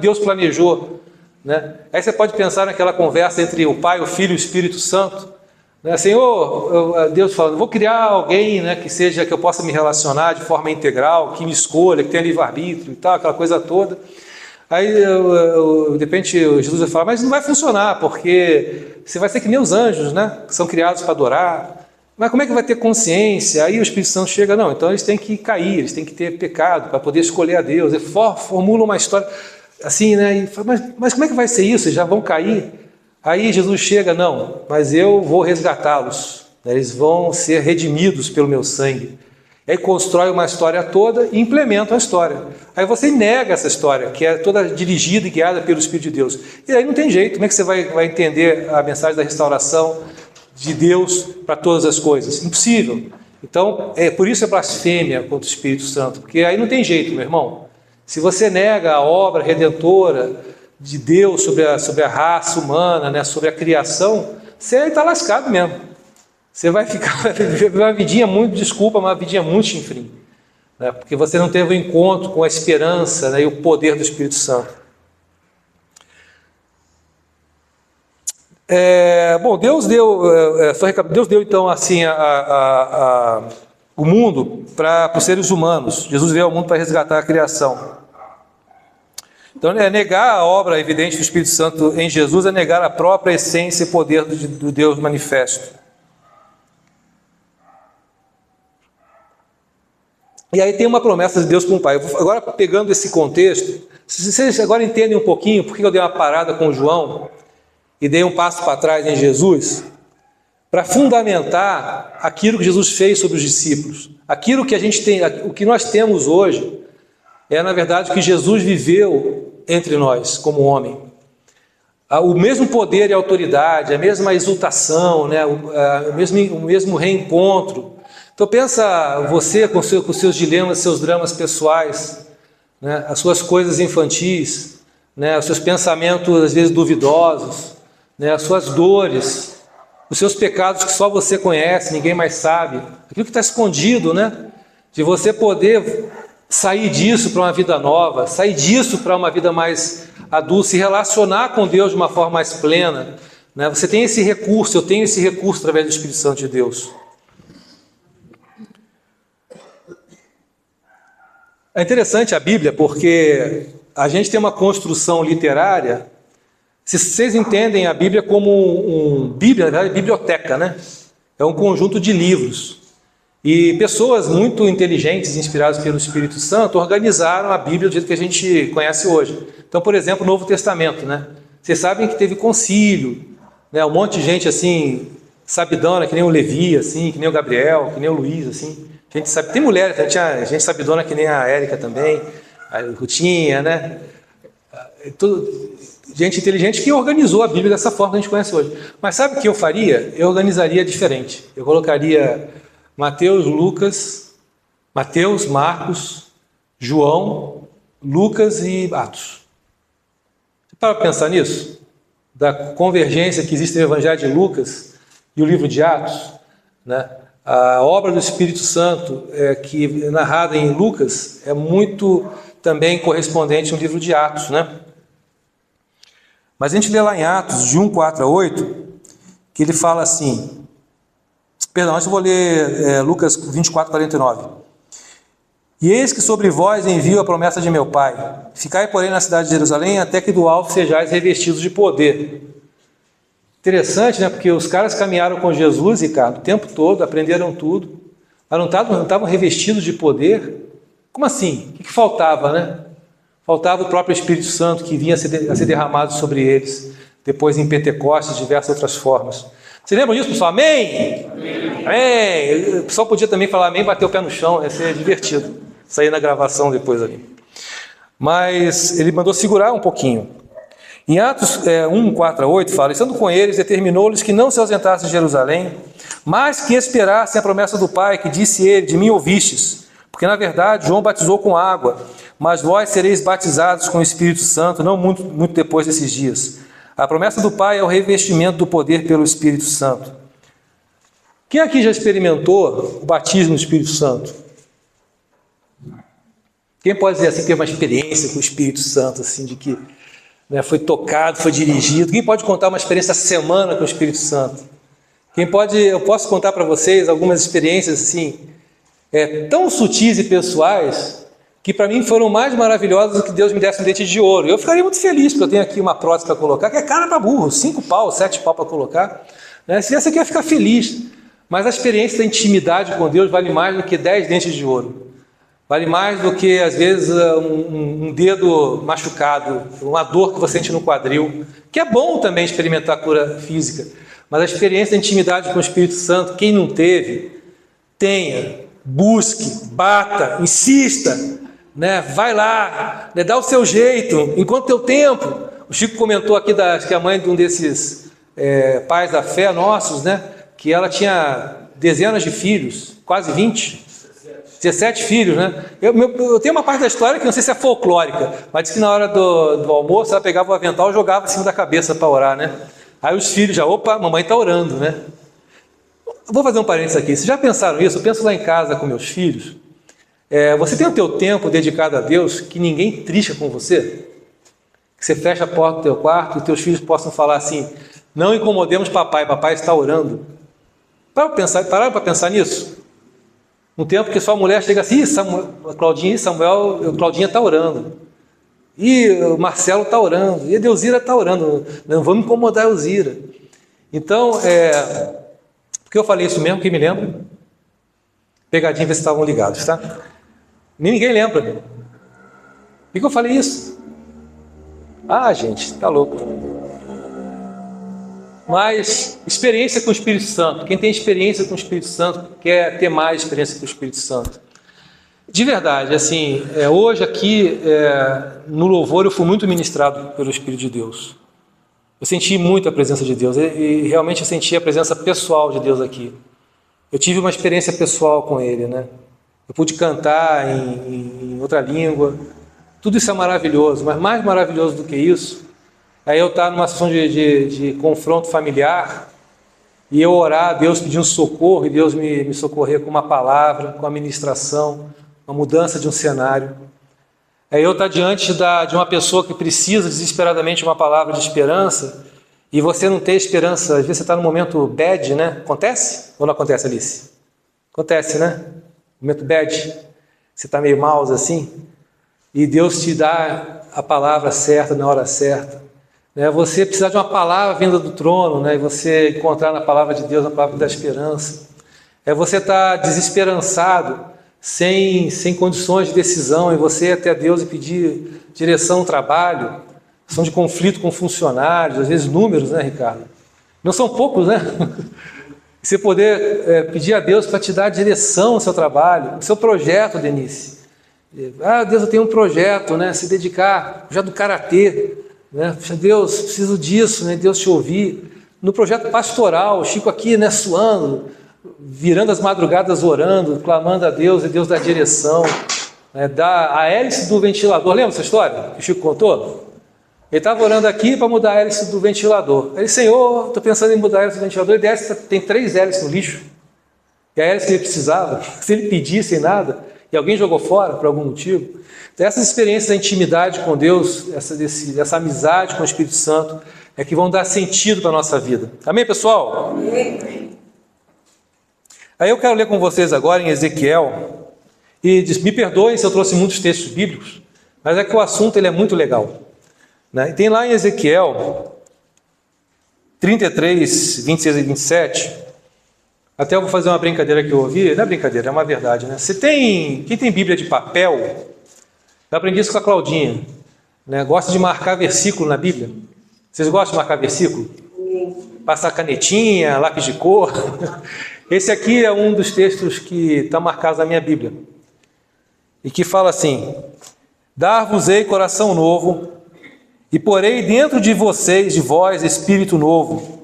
Deus planejou, né? Aí você pode pensar naquela conversa entre o Pai, o Filho e o Espírito Santo, né? Senhor, Deus falando, vou criar alguém, né, que eu possa me relacionar de forma integral, que me escolha, que tenha livre-arbítrio e tal, aquela coisa toda. Aí, de repente, Jesus vai falar, mas não vai funcionar, porque você vai ser que nem os anjos, né? Que são criados para adorar. Mas como é que vai ter consciência? Aí o Espírito Santo chega, não, então eles têm que cair, eles têm que ter pecado para poder escolher a Deus. Ele formula uma história assim, né? E fala, mas como é que vai ser isso? Eles já vão cair? Aí Jesus chega, não, mas eu vou resgatá-los, né? Eles vão ser redimidos pelo meu sangue. Aí constrói uma história toda e implementa a história. Aí você nega essa história, que é toda dirigida e guiada pelo Espírito de Deus. E aí não tem jeito. Como é que você vai entender a mensagem da restauração de Deus para todas as coisas? Impossível. Então, por isso é blasfêmia contra o Espírito Santo. Porque aí não tem jeito, meu irmão. Se você nega a obra redentora de Deus sobre a raça humana, né, sobre a criação, você está lascado mesmo. Você vai viver uma vidinha muito, uma vidinha muito chinfrim, né? Porque você não teve o encontro com a esperança, né, e o poder do Espírito Santo. Deus deu então assim o mundo para os seres humanos. Jesus veio ao mundo para resgatar a criação. Então, negar a obra evidente do Espírito Santo em Jesus é negar a própria essência e poder do Deus manifesto. E aí tem uma promessa de Deus para um pai. Agora, pegando esse contexto, se vocês agora entendem um pouquinho por que eu dei uma parada com o João e dei um passo para trás em Jesus, para fundamentar aquilo que Jesus fez sobre os discípulos. Aquilo que a gente tem, o que nós temos hoje, é na verdade o que Jesus viveu entre nós como homem. O mesmo poder e autoridade, a mesma exultação, né? o mesmo reencontro. Então pensa você com seus dilemas, seus dramas pessoais, né? As suas coisas infantis, né? Os seus pensamentos às vezes duvidosos, né? As suas dores, os seus pecados que só você conhece, ninguém mais sabe. Aquilo que está escondido, né? De você poder sair disso para uma vida nova, sair disso para uma vida mais adulta, se relacionar com Deus de uma forma mais plena, né? Você tem esse recurso, eu tenho esse recurso através do Espírito Santo de Deus. É interessante a Bíblia porque a gente tem uma construção literária. Se vocês entendem a Bíblia como Bíblia, na verdade, biblioteca, né? É um conjunto de livros. E pessoas muito inteligentes, inspiradas pelo Espírito Santo, organizaram a Bíblia do jeito que a gente conhece hoje. Então, por exemplo, o Novo Testamento, né? Vocês sabem que teve concílio, né? Um monte de gente assim, sabidona, que nem o Levi, assim, que nem o Gabriel, que nem o Luiz, assim. A gente sabe, tem mulheres, gente sabidona que nem a Érica também, a Rutinha, né? Gente inteligente que organizou a Bíblia dessa forma que a gente conhece hoje. Mas sabe o que eu faria? Eu organizaria diferente. Eu colocaria Mateus, Marcos, João, Lucas e Atos. Você para pensar nisso? Da convergência que existe no Evangelho de Lucas e o livro de Atos, né? A obra do Espírito Santo, que é narrada em Lucas, é muito também correspondente no livro de Atos, né? Mas a gente lê lá em Atos, de 1, 4 a 8, que ele fala assim, perdão, antes eu vou ler Lucas 24, 49. E eis que sobre vós envio a promessa de meu Pai. Ficai, porém, na cidade de Jerusalém, até que do alto sejais revestidos de poder. Interessante, né? Porque os caras caminharam com Jesus, Ricardo, o tempo todo, aprenderam tudo, mas não estavam revestidos de poder. Como assim? O que faltava, né? Faltava o próprio Espírito Santo que vinha a ser derramado sobre eles, depois em Pentecostes, de diversas outras formas. Você lembra disso, pessoal? Amém? Amém? Amém. O pessoal podia também falar amém, bater o pé no chão, ia ser divertido, sair na gravação depois ali. Mas ele mandou segurar um pouquinho. Em Atos 1, 4 a 8, fala, estando com eles, determinou-lhes que não se ausentassem de Jerusalém, mas que esperassem a promessa do Pai, que disse ele, de mim ouvistes. Porque, na verdade, João batizou com água, mas vós sereis batizados com o Espírito Santo, não muito depois desses dias. A promessa do Pai é o revestimento do poder pelo Espírito Santo. Quem aqui já experimentou o batismo no Espírito Santo? Quem pode dizer assim, que teve uma experiência com o Espírito Santo, assim, de que foi tocado, foi dirigido? Quem pode contar uma experiência essa semana com o Espírito Santo? Eu posso contar para vocês algumas experiências assim, tão sutis e pessoais, que para mim foram mais maravilhosas do que Deus me desse um dente de ouro. Eu ficaria muito feliz, porque eu tenho aqui uma prótese para colocar, que é cara para burro, 5 pau, 7 pau para colocar. Se essa aqui eu ia ficar feliz. Mas a experiência da intimidade com Deus vale mais do que 10 dentes de ouro. Vale mais do que, às vezes, um dedo machucado, uma dor que você sente no quadril, que é bom também experimentar a cura física. Mas a experiência da intimidade com o Espírito Santo, quem não teve, tenha, busque, bata, insista, vai lá, dá o seu jeito, enquanto teu tempo. O Chico comentou aqui que a mãe de um desses pais da fé nossos, que ela tinha dezenas de filhos, quase 20, 17 filhos, né? Eu tenho uma parte da história que não sei se é folclórica, mas diz que na hora do almoço ela pegava o avental e jogava em cima da cabeça para orar, né? Aí os filhos já, opa, mamãe está orando, né? Vou fazer um parênteses aqui. Vocês já pensaram isso? Eu penso lá em casa com meus filhos. Você tem o teu tempo dedicado a Deus, que ninguém trisca com você? Que você fecha a porta do teu quarto e os teus filhos possam falar assim, não incomodemos papai, papai está orando. Pararam para pensar nisso? Um tempo que sua mulher chega assim, Claudinha está orando. E o Marcelo está orando. E a Deusira está orando. Não vamos incomodar a Deusira. Então, por que eu falei isso mesmo? Quem me lembra? Pegadinha, ver se estavam ligados, tá? Ninguém lembra. Por que eu falei isso? Ah, gente, tá louco. Mas experiência com o Espírito Santo. Quem tem experiência com o Espírito Santo quer ter mais experiência com o Espírito Santo. De verdade, assim, hoje aqui no louvor eu fui muito ministrado pelo Espírito de Deus. Eu senti muito a presença de Deus e realmente eu senti a presença pessoal de Deus aqui. Eu tive uma experiência pessoal com Ele, né? Eu pude cantar em outra língua. Tudo isso é maravilhoso, mas mais maravilhoso do que isso, aí eu estar numa situação de confronto familiar e eu orar a Deus pedindo socorro e Deus me socorrer com uma palavra, com a ministração, uma mudança de um cenário. Aí eu estar diante de uma pessoa que precisa desesperadamente de uma palavra de esperança e você não ter esperança, às vezes você está num momento bad, né? Acontece? Ou não acontece, Alice? Acontece, né? Momento bad, você está meio mal assim, e Deus te dá a palavra certa na hora certa. Né? Você precisa de uma palavra vinda do trono, né? E você encontrar na palavra de Deus a palavra da esperança. Você estar desesperançado, sem condições de decisão, e você ir até Deus e pedir direção no trabalho, questão de conflito com funcionários, às vezes números, né, Ricardo? Não são poucos, né? Você poder pedir a Deus para te dar direção ao seu trabalho, ao seu projeto, Denise. Deus, eu tenho um projeto, né? Se dedicar, projeto do karatê, né? Deus, preciso disso, né? Deus te ouvir. No projeto pastoral, o Chico aqui, né, suando, virando as madrugadas orando, clamando a Deus, e Deus dá direção. Né? Dá a hélice do ventilador, lembra essa história que o Chico contou? Ele estava orando aqui para mudar a hélice do ventilador. Ele, Senhor, estou pensando em mudar a hélice do ventilador, e desce, tem 3 hélices no lixo. E a hélice que ele precisava, se ele pedisse nada, e alguém jogou fora por algum motivo. Então, essas experiências da intimidade com Deus, essa amizade com o Espírito Santo, é que vão dar sentido para a nossa vida. Amém, pessoal? Amém. Aí eu quero ler com vocês agora em Ezequiel, e me perdoem se eu trouxe muitos textos bíblicos, mas é que o assunto ele é muito legal. Né? E tem lá em Ezequiel 33, 26 e 27, até eu vou fazer uma brincadeira que eu ouvi, não é brincadeira, é uma verdade, né? Quem tem Bíblia de papel, eu aprendi isso com a Claudinha, né? Gosta de marcar versículo na Bíblia? Vocês gostam de marcar versículo? Passar canetinha, lápis de cor? Esse aqui é um dos textos que está marcado na minha Bíblia, e que fala assim: dar-vos-ei coração novo, e porei dentro de vocês, de vós, espírito novo.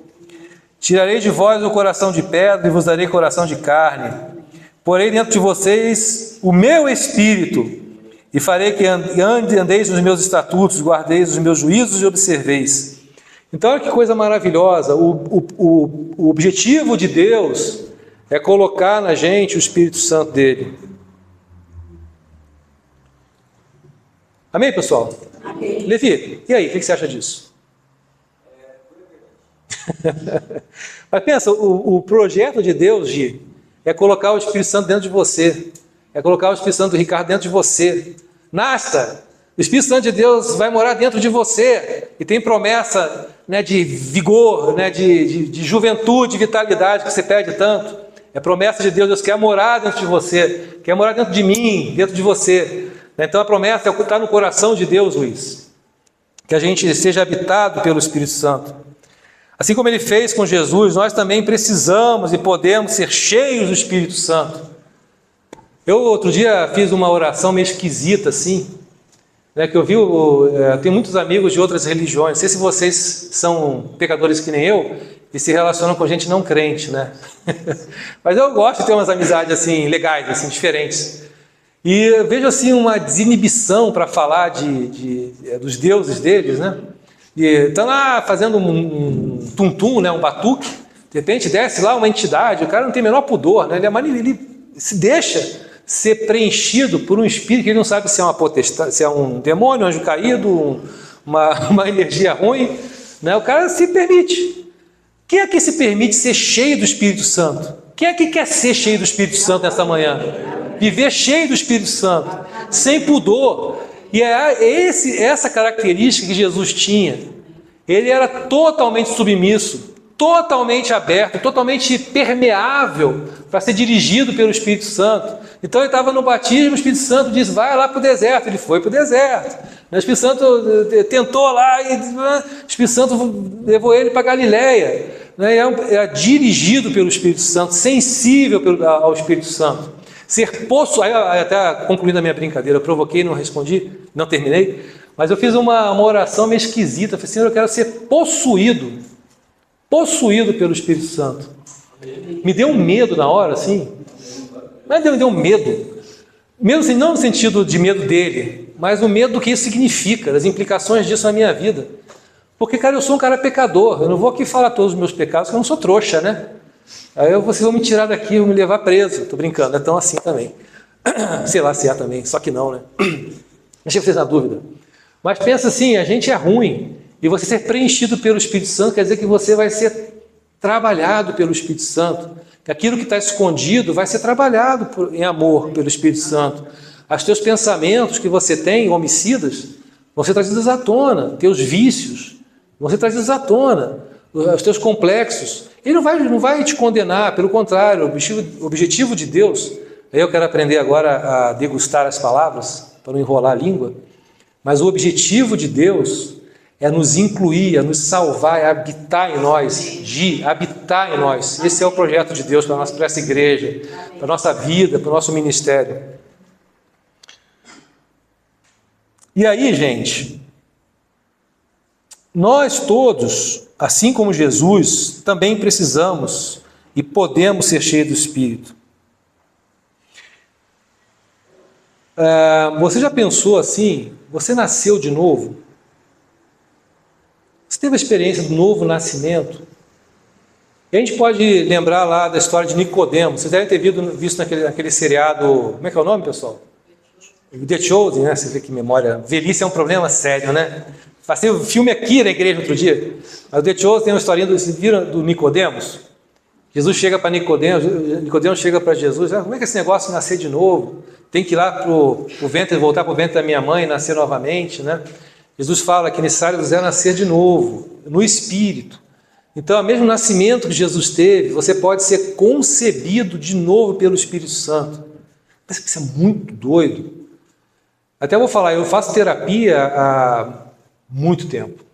Tirarei de vós o coração de pedra e vos darei coração de carne. Porei dentro de vocês o meu espírito e farei que andeis nos meus estatutos, guardeis os meus juízos e observeis. Então, olha que coisa maravilhosa. O objetivo de Deus é colocar na gente o Espírito Santo dele. Amém, pessoal? Amém. Levi, e aí, o que você acha disso? Mas pensa, o projeto de Deus, Gi, é colocar o Espírito Santo dentro de você, é colocar o Espírito Santo do Ricardo dentro de você. Nasta, o Espírito Santo de Deus vai morar dentro de você, e tem promessa, né, de vigor, né, de juventude, de vitalidade que você pede tanto. É promessa de Deus, Deus quer morar dentro de você, quer morar dentro de mim, dentro de você. Então a promessa está no coração de Deus, Luiz, que a gente seja habitado pelo Espírito Santo. Assim como ele fez com Jesus, nós também precisamos e podemos ser cheios do Espírito Santo. Eu outro dia fiz uma oração meio esquisita assim, né, que eu vi, tenho muitos amigos de outras religiões, não sei se vocês são pecadores que nem eu e se relacionam com gente não crente, né? Mas eu gosto de ter umas amizades assim legais, assim, diferentes. E eu vejo assim uma desinibição para falar dos deuses deles, né? E estão lá fazendo um tum-tum, né, um batuque, de repente desce lá uma entidade, o cara não tem o menor pudor, né? Ele se deixa ser preenchido por um espírito que ele não sabe se é uma potestade, se é um demônio, um anjo caído, uma energia ruim, né? O cara se permite. Quem é que se permite ser cheio do Espírito Santo? Quem é que quer ser cheio do Espírito Santo nessa manhã? Viver cheio do Espírito Santo, sem pudor. E é essa característica que Jesus tinha. Ele era totalmente submisso, totalmente aberto, totalmente permeável para ser dirigido pelo Espírito Santo. Então ele estava no batismo, o Espírito Santo disse, vai lá para o deserto. Ele foi para o deserto. O Espírito Santo tentou lá e o Espírito Santo levou ele para Galiléia. É dirigido pelo Espírito Santo, sensível ao Espírito Santo. Ser possuído, até concluindo a minha brincadeira, eu provoquei, não respondi, não terminei, mas eu fiz uma oração meio esquisita. Eu falei, Senhor, eu quero ser possuído pelo Espírito Santo. Me deu um medo na hora, assim, mas me deu um medo. Medo assim, não no sentido de medo dele, mas o medo do que isso significa, das implicações disso na minha vida. Porque, cara, eu sou um cara pecador, eu não vou aqui falar todos os meus pecados, porque eu não sou trouxa, né? Aí vocês vão me tirar daqui, vão me levar preso. Estou brincando, é tão assim também. Sei lá se é também, só que não, né? Deixa vocês na dúvida. Mas pensa assim, a gente é ruim, e você ser preenchido pelo Espírito Santo quer dizer que você vai ser trabalhado pelo Espírito Santo. Que aquilo que está escondido vai ser trabalhado em amor pelo Espírito Santo. Os teus pensamentos que você tem, homicidas, vão ser trazidos à tona. Teus vícios vão ser trazidos à tona. Os teus complexos. Ele não vai te condenar, pelo contrário, o objetivo de Deus, eu quero aprender agora a degustar as palavras, para não enrolar a língua, mas o objetivo de Deus é nos incluir, é nos salvar, é habitar em nós, habitar em nós. Esse é o projeto de Deus para essa igreja, para a nossa vida, para o nosso ministério. E aí, gente, nós todos, assim como Jesus, também precisamos e podemos ser cheios do Espírito. Você já pensou assim? Você nasceu de novo? Você teve a experiência do novo nascimento? E a gente pode lembrar lá da história de Nicodemo. Vocês devem ter visto naquele seriado... Como é que é o nome, pessoal? The Chosen, né? Você vê que memória... Velhice é um problema sério, né? Passei o filme aqui na igreja outro dia. Mas o The Chosen tem uma historinha do Nicodemos. Jesus chega para Nicodemos chega para Jesus. Como é que é esse negócio de nascer de novo? Tem que ir lá para o ventre, voltar para o ventre da minha mãe e nascer novamente, né? Jesus fala que necessário é nascer de novo, no Espírito. Então, o mesmo nascimento que Jesus teve, você pode ser concebido de novo pelo Espírito Santo. Isso é muito doido. Até vou falar, eu faço terapia há muito tempo.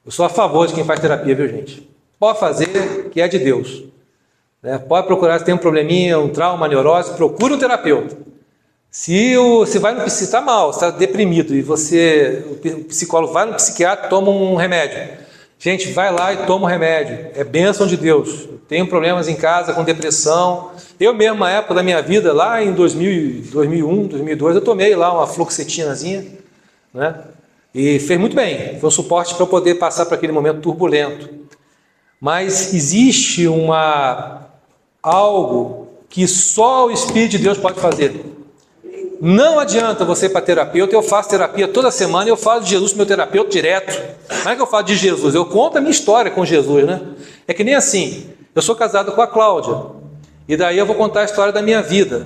Eu sou a favor de quem faz terapia, viu, gente? Pode fazer, que é de Deus. Pode procurar, se tem um probleminha, um trauma, uma neurose, procure um terapeuta. Se vai no psicólogo, está mal, está deprimido, e o psicólogo vai no psiquiatra, toma um remédio. Gente, vai lá e toma um remédio. É bênção de Deus. Eu tenho problemas em casa com depressão. Eu mesmo, na época da minha vida, lá em 2001, 2002, eu tomei lá uma fluoxetinazinha, né? E fez muito bem. Foi um suporte para eu poder passar por aquele momento turbulento. Mas existe algo que só o Espírito de Deus pode fazer. Não adianta você ir para terapeuta. Eu faço terapia toda semana, eu falo de Jesus para meu terapeuta direto. Não é que eu falo de Jesus, eu conto a minha história com Jesus, né? É que nem assim, eu sou casado com a Cláudia, e daí eu vou contar a história da minha vida.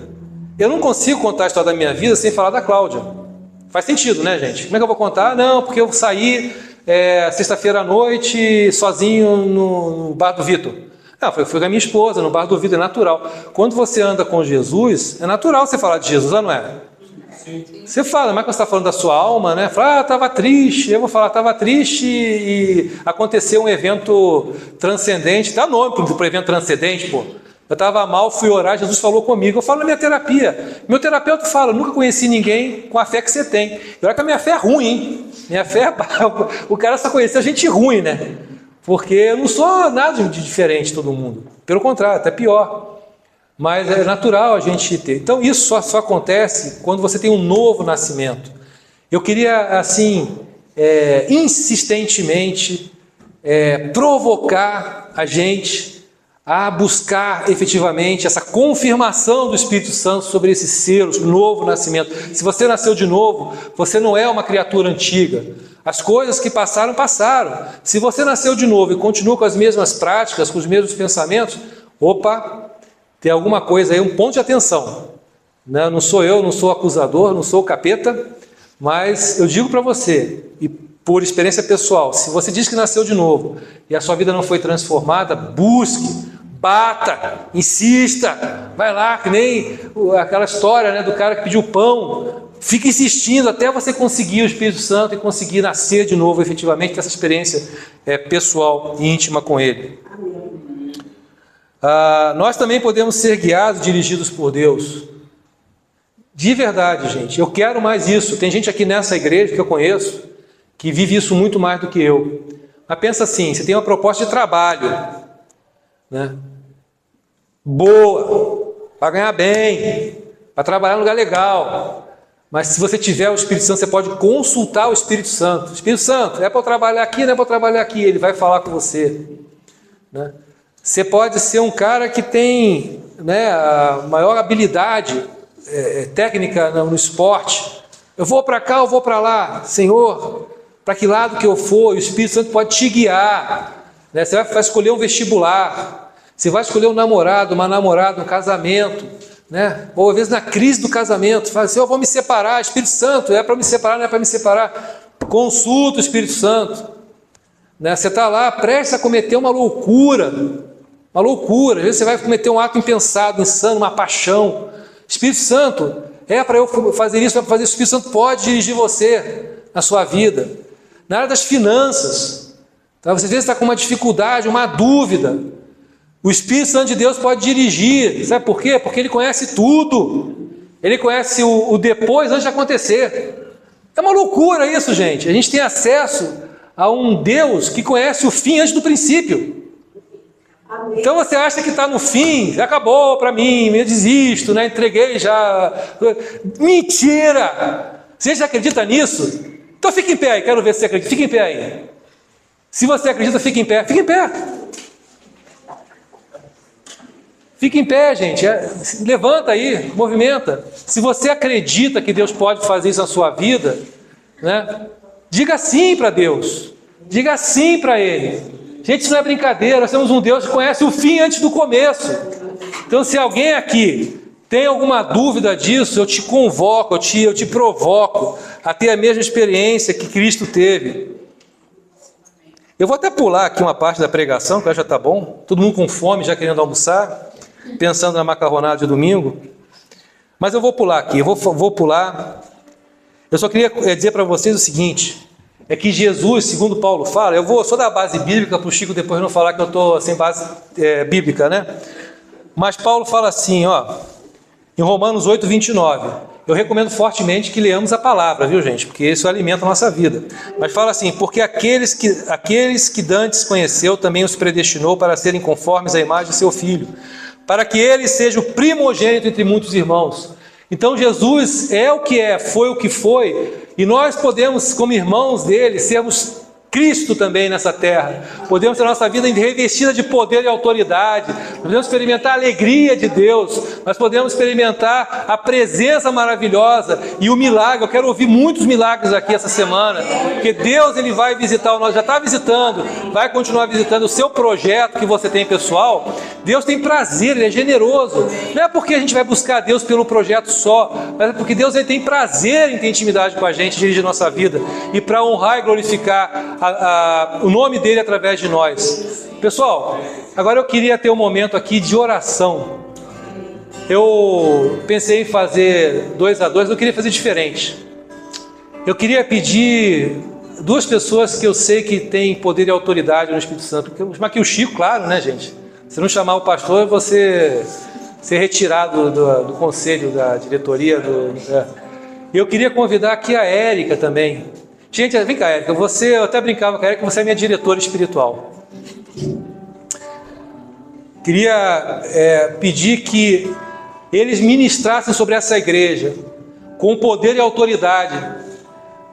Eu não consigo contar a história da minha vida sem falar da Cláudia. Faz sentido, né, gente? Como é que eu vou contar? Não, porque eu saí sexta-feira à noite sozinho no bar do Vitor. Não, fui com a minha esposa, no bar do Vitor, é natural. Quando você anda com Jesus, é natural você falar de Jesus, não é? Sim. Você fala, mas quando você está falando da sua alma, né? Fala, estava triste. Eu vou falar, estava triste e aconteceu um evento transcendente. Dá nome para o evento transcendente, pô. Eu estava mal, fui orar, Jesus falou comigo. Eu falo na minha terapia. Meu terapeuta fala, nunca conheci ninguém com a fé que você tem. E olha que a minha fé é ruim, hein? Minha fé o cara só conheceu gente ruim, né? Porque eu não sou nada de diferente de todo mundo. Pelo contrário, até pior. Mas é natural a gente ter. Então isso só acontece quando você tem um novo nascimento. Eu queria, assim, insistentemente provocar a gente a buscar efetivamente essa confirmação do Espírito Santo sobre esse ser, o novo nascimento. Se você nasceu de novo, você não é uma criatura antiga. As coisas que passaram, passaram. Se você nasceu de novo e continua com as mesmas práticas, com os mesmos pensamentos, opa, tem alguma coisa aí, um ponto de atenção. Não sou eu, não sou acusador, não sou o capeta, mas eu digo para você, e por experiência pessoal, se você diz que nasceu de novo e a sua vida não foi transformada, busque, bata, insista, vai lá, que nem aquela história, né, do cara que pediu pão. Fica insistindo até você conseguir o Espírito Santo e conseguir nascer de novo, efetivamente, ter essa experiência pessoal e íntima com Ele. Nós também podemos ser guiados, dirigidos por Deus. De verdade, gente, eu quero mais isso. Tem gente aqui nessa igreja que eu conheço que vive isso muito mais do que eu. Mas pensa assim, você tem uma proposta de trabalho, né? Boa, para ganhar bem, para trabalhar em lugar legal. Mas se você tiver o Espírito Santo, você pode consultar o Espírito Santo. Espírito Santo, é para eu trabalhar aqui, não é para eu trabalhar aqui. Ele vai falar com você, né? Você pode ser um cara que tem, né, a maior habilidade técnica no esporte. Eu vou para cá, eu vou para lá. Senhor, para que lado que eu for, o Espírito Santo pode te guiar, né? Você vai escolher um vestibular, você vai escolher um namorado, uma namorada, um casamento, né? Ou às vezes na crise do casamento, fala assim, eu vou me separar, Espírito Santo, é para me separar, não é para me separar. Consulta o Espírito Santo, né? Você está lá prestes a cometer uma loucura, às vezes você vai cometer um ato impensado, insano, uma paixão. Espírito Santo, é para eu fazer isso, é para fazer isso. O Espírito Santo pode dirigir você na sua vida. Na área das finanças, tá? Você às vezes está com uma dificuldade, uma dúvida. O Espírito Santo de Deus pode dirigir. Sabe por quê? Porque Ele conhece tudo. Ele conhece o depois antes de acontecer. É uma loucura isso, gente. A gente tem acesso a um Deus que conhece o fim antes do princípio. Então você acha que está no fim, já acabou para mim, eu desisto, né? Entreguei já. Mentira! Você já acredita nisso? Então fica em pé aí, quero ver se você acredita. Fica em pé aí. Se você acredita, fica em pé. Fica em pé. Fica em pé, gente. Levanta aí, movimenta. Se você acredita que Deus pode fazer isso na sua vida, né? Diga sim para Deus. Diga sim para Ele. Gente, isso não é brincadeira. Nós temos um Deus que conhece o fim antes do começo. Então, se alguém aqui tem alguma dúvida disso, eu te convoco, eu te provoco a ter a mesma experiência que Cristo teve. Eu vou até pular aqui uma parte da pregação, que já está bom. Todo mundo com fome, já querendo almoçar, pensando na macarronada de domingo. Mas eu vou pular aqui, eu vou pular. Eu só queria dizer para vocês o seguinte, é que Jesus, segundo Paulo fala, eu sou da base bíblica, para o Chico depois não falar que eu estou sem base bíblica, né? Mas Paulo fala assim, ó, em Romanos 8, 29, eu recomendo fortemente que leamos a palavra, viu gente? Porque isso alimenta a nossa vida. Mas fala assim, porque aqueles que dantes conheceu, também os predestinou para serem conformes à imagem de seu Filho, para que ele seja o primogênito entre muitos irmãos. Então Jesus é o que é, foi o que foi, e nós podemos, como irmãos dele, sermos Cristo também nessa terra. Podemos ter a nossa vida revestida de poder e autoridade. Podemos experimentar a alegria de Deus. Nós podemos experimentar a presença maravilhosa e o milagre. Eu quero ouvir muitos milagres aqui essa semana, porque Deus ele vai visitar, nós já está visitando, vai continuar visitando o seu projeto que você tem pessoal. Deus tem prazer, Ele é generoso. Não é porque a gente vai buscar Deus pelo projeto só, mas é porque Deus ele tem prazer em ter intimidade com a gente, dirigir a nossa vida, e para honrar e glorificar o nome dele através de nós. Pessoal, agora eu queria ter um momento aqui de oração. Eu pensei em fazer 2 a 2, eu queria fazer diferente. Eu queria pedir 2 pessoas que eu sei que têm poder e autoridade no Espírito Santo. Eu vou chamar aqui o Chico, claro, né, gente? Se não chamar o pastor, você ser retirado do conselho, da diretoria. Eu queria convidar aqui a Érica também. Gente, vem cá, Érica, eu até brincava com a Érica, você é minha diretora espiritual. Queria pedir que eles ministrassem sobre essa igreja, com poder e autoridade,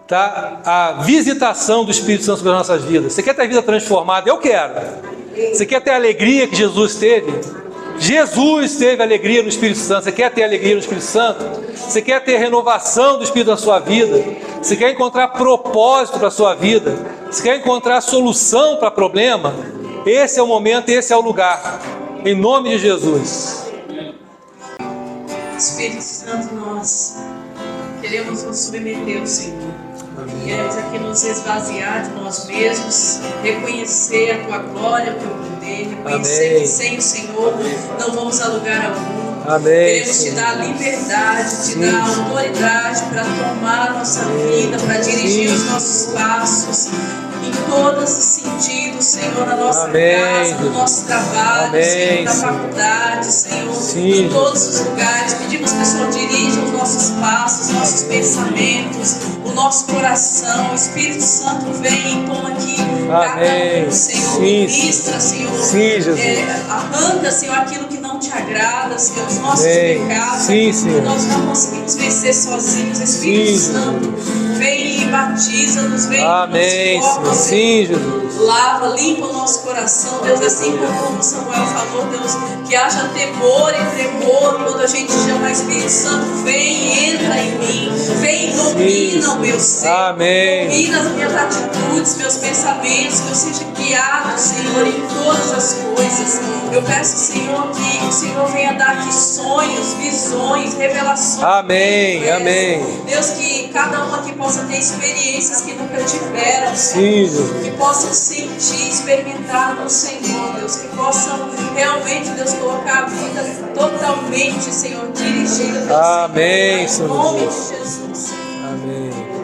tá? A visitação do Espírito Santo sobre as nossas vidas. Você quer ter a vida transformada? Eu quero. Você quer ter a alegria que Jesus teve? Jesus teve alegria no Espírito Santo. Você quer ter alegria no Espírito Santo? Você quer ter renovação do Espírito na sua vida? Você quer encontrar propósito para a sua vida? Você quer encontrar solução para problema? Esse é o momento, esse é o lugar. Em nome de Jesus. Espírito Santo, nós queremos nos submeter ao Senhor. Queremos aqui nos esvaziar de nós mesmos, reconhecer a Tua glória, o Teu poder. dele, reconhecer que sem o Senhor não vamos a lugar algum. Amém. Queremos te dar liberdade, te dar autoridade para tomar a nossa vida, para dirigir os nossos passos em todos os sentidos, Senhor, na nossa casa, no nosso trabalho, Senhor, na faculdade, Senhor, em todos os lugares. Pedimos que o Senhor dirija os nossos passos, nossos pensamentos, o nosso coração. O Espírito Santo vem e toma aqui cada um, Senhor, ministra, Senhor, arranca, Senhor, aquilo que não te agrada, Senhor, os nossos pecados, que nós não conseguimos vencer sozinhos. Espírito Santo, vem e batiza-nos, vem e transforma, Jesus. Lava, limpa o nosso coração, Deus, assim como o Samuel falou, Deus, que haja temor e tremor quando a gente chama. Espírito Santo, vem, entra em mim, vem, domina o meu ser, domina as minhas atitudes, meus pensamentos, que eu seja guiado, Senhor, em todas as coisas. Eu peço, Senhor, que o Senhor venha dar aqui sonhos, visões, revelações. Amém. Deus, que cada um aqui possa ter experiências que nunca tiveram, Senhor, que possam sentir, experimentar no Senhor, Deus, que possam realmente, Deus, colocar a vida totalmente, Senhor, dirigida pelo Senhor, em nome de Jesus. Amém.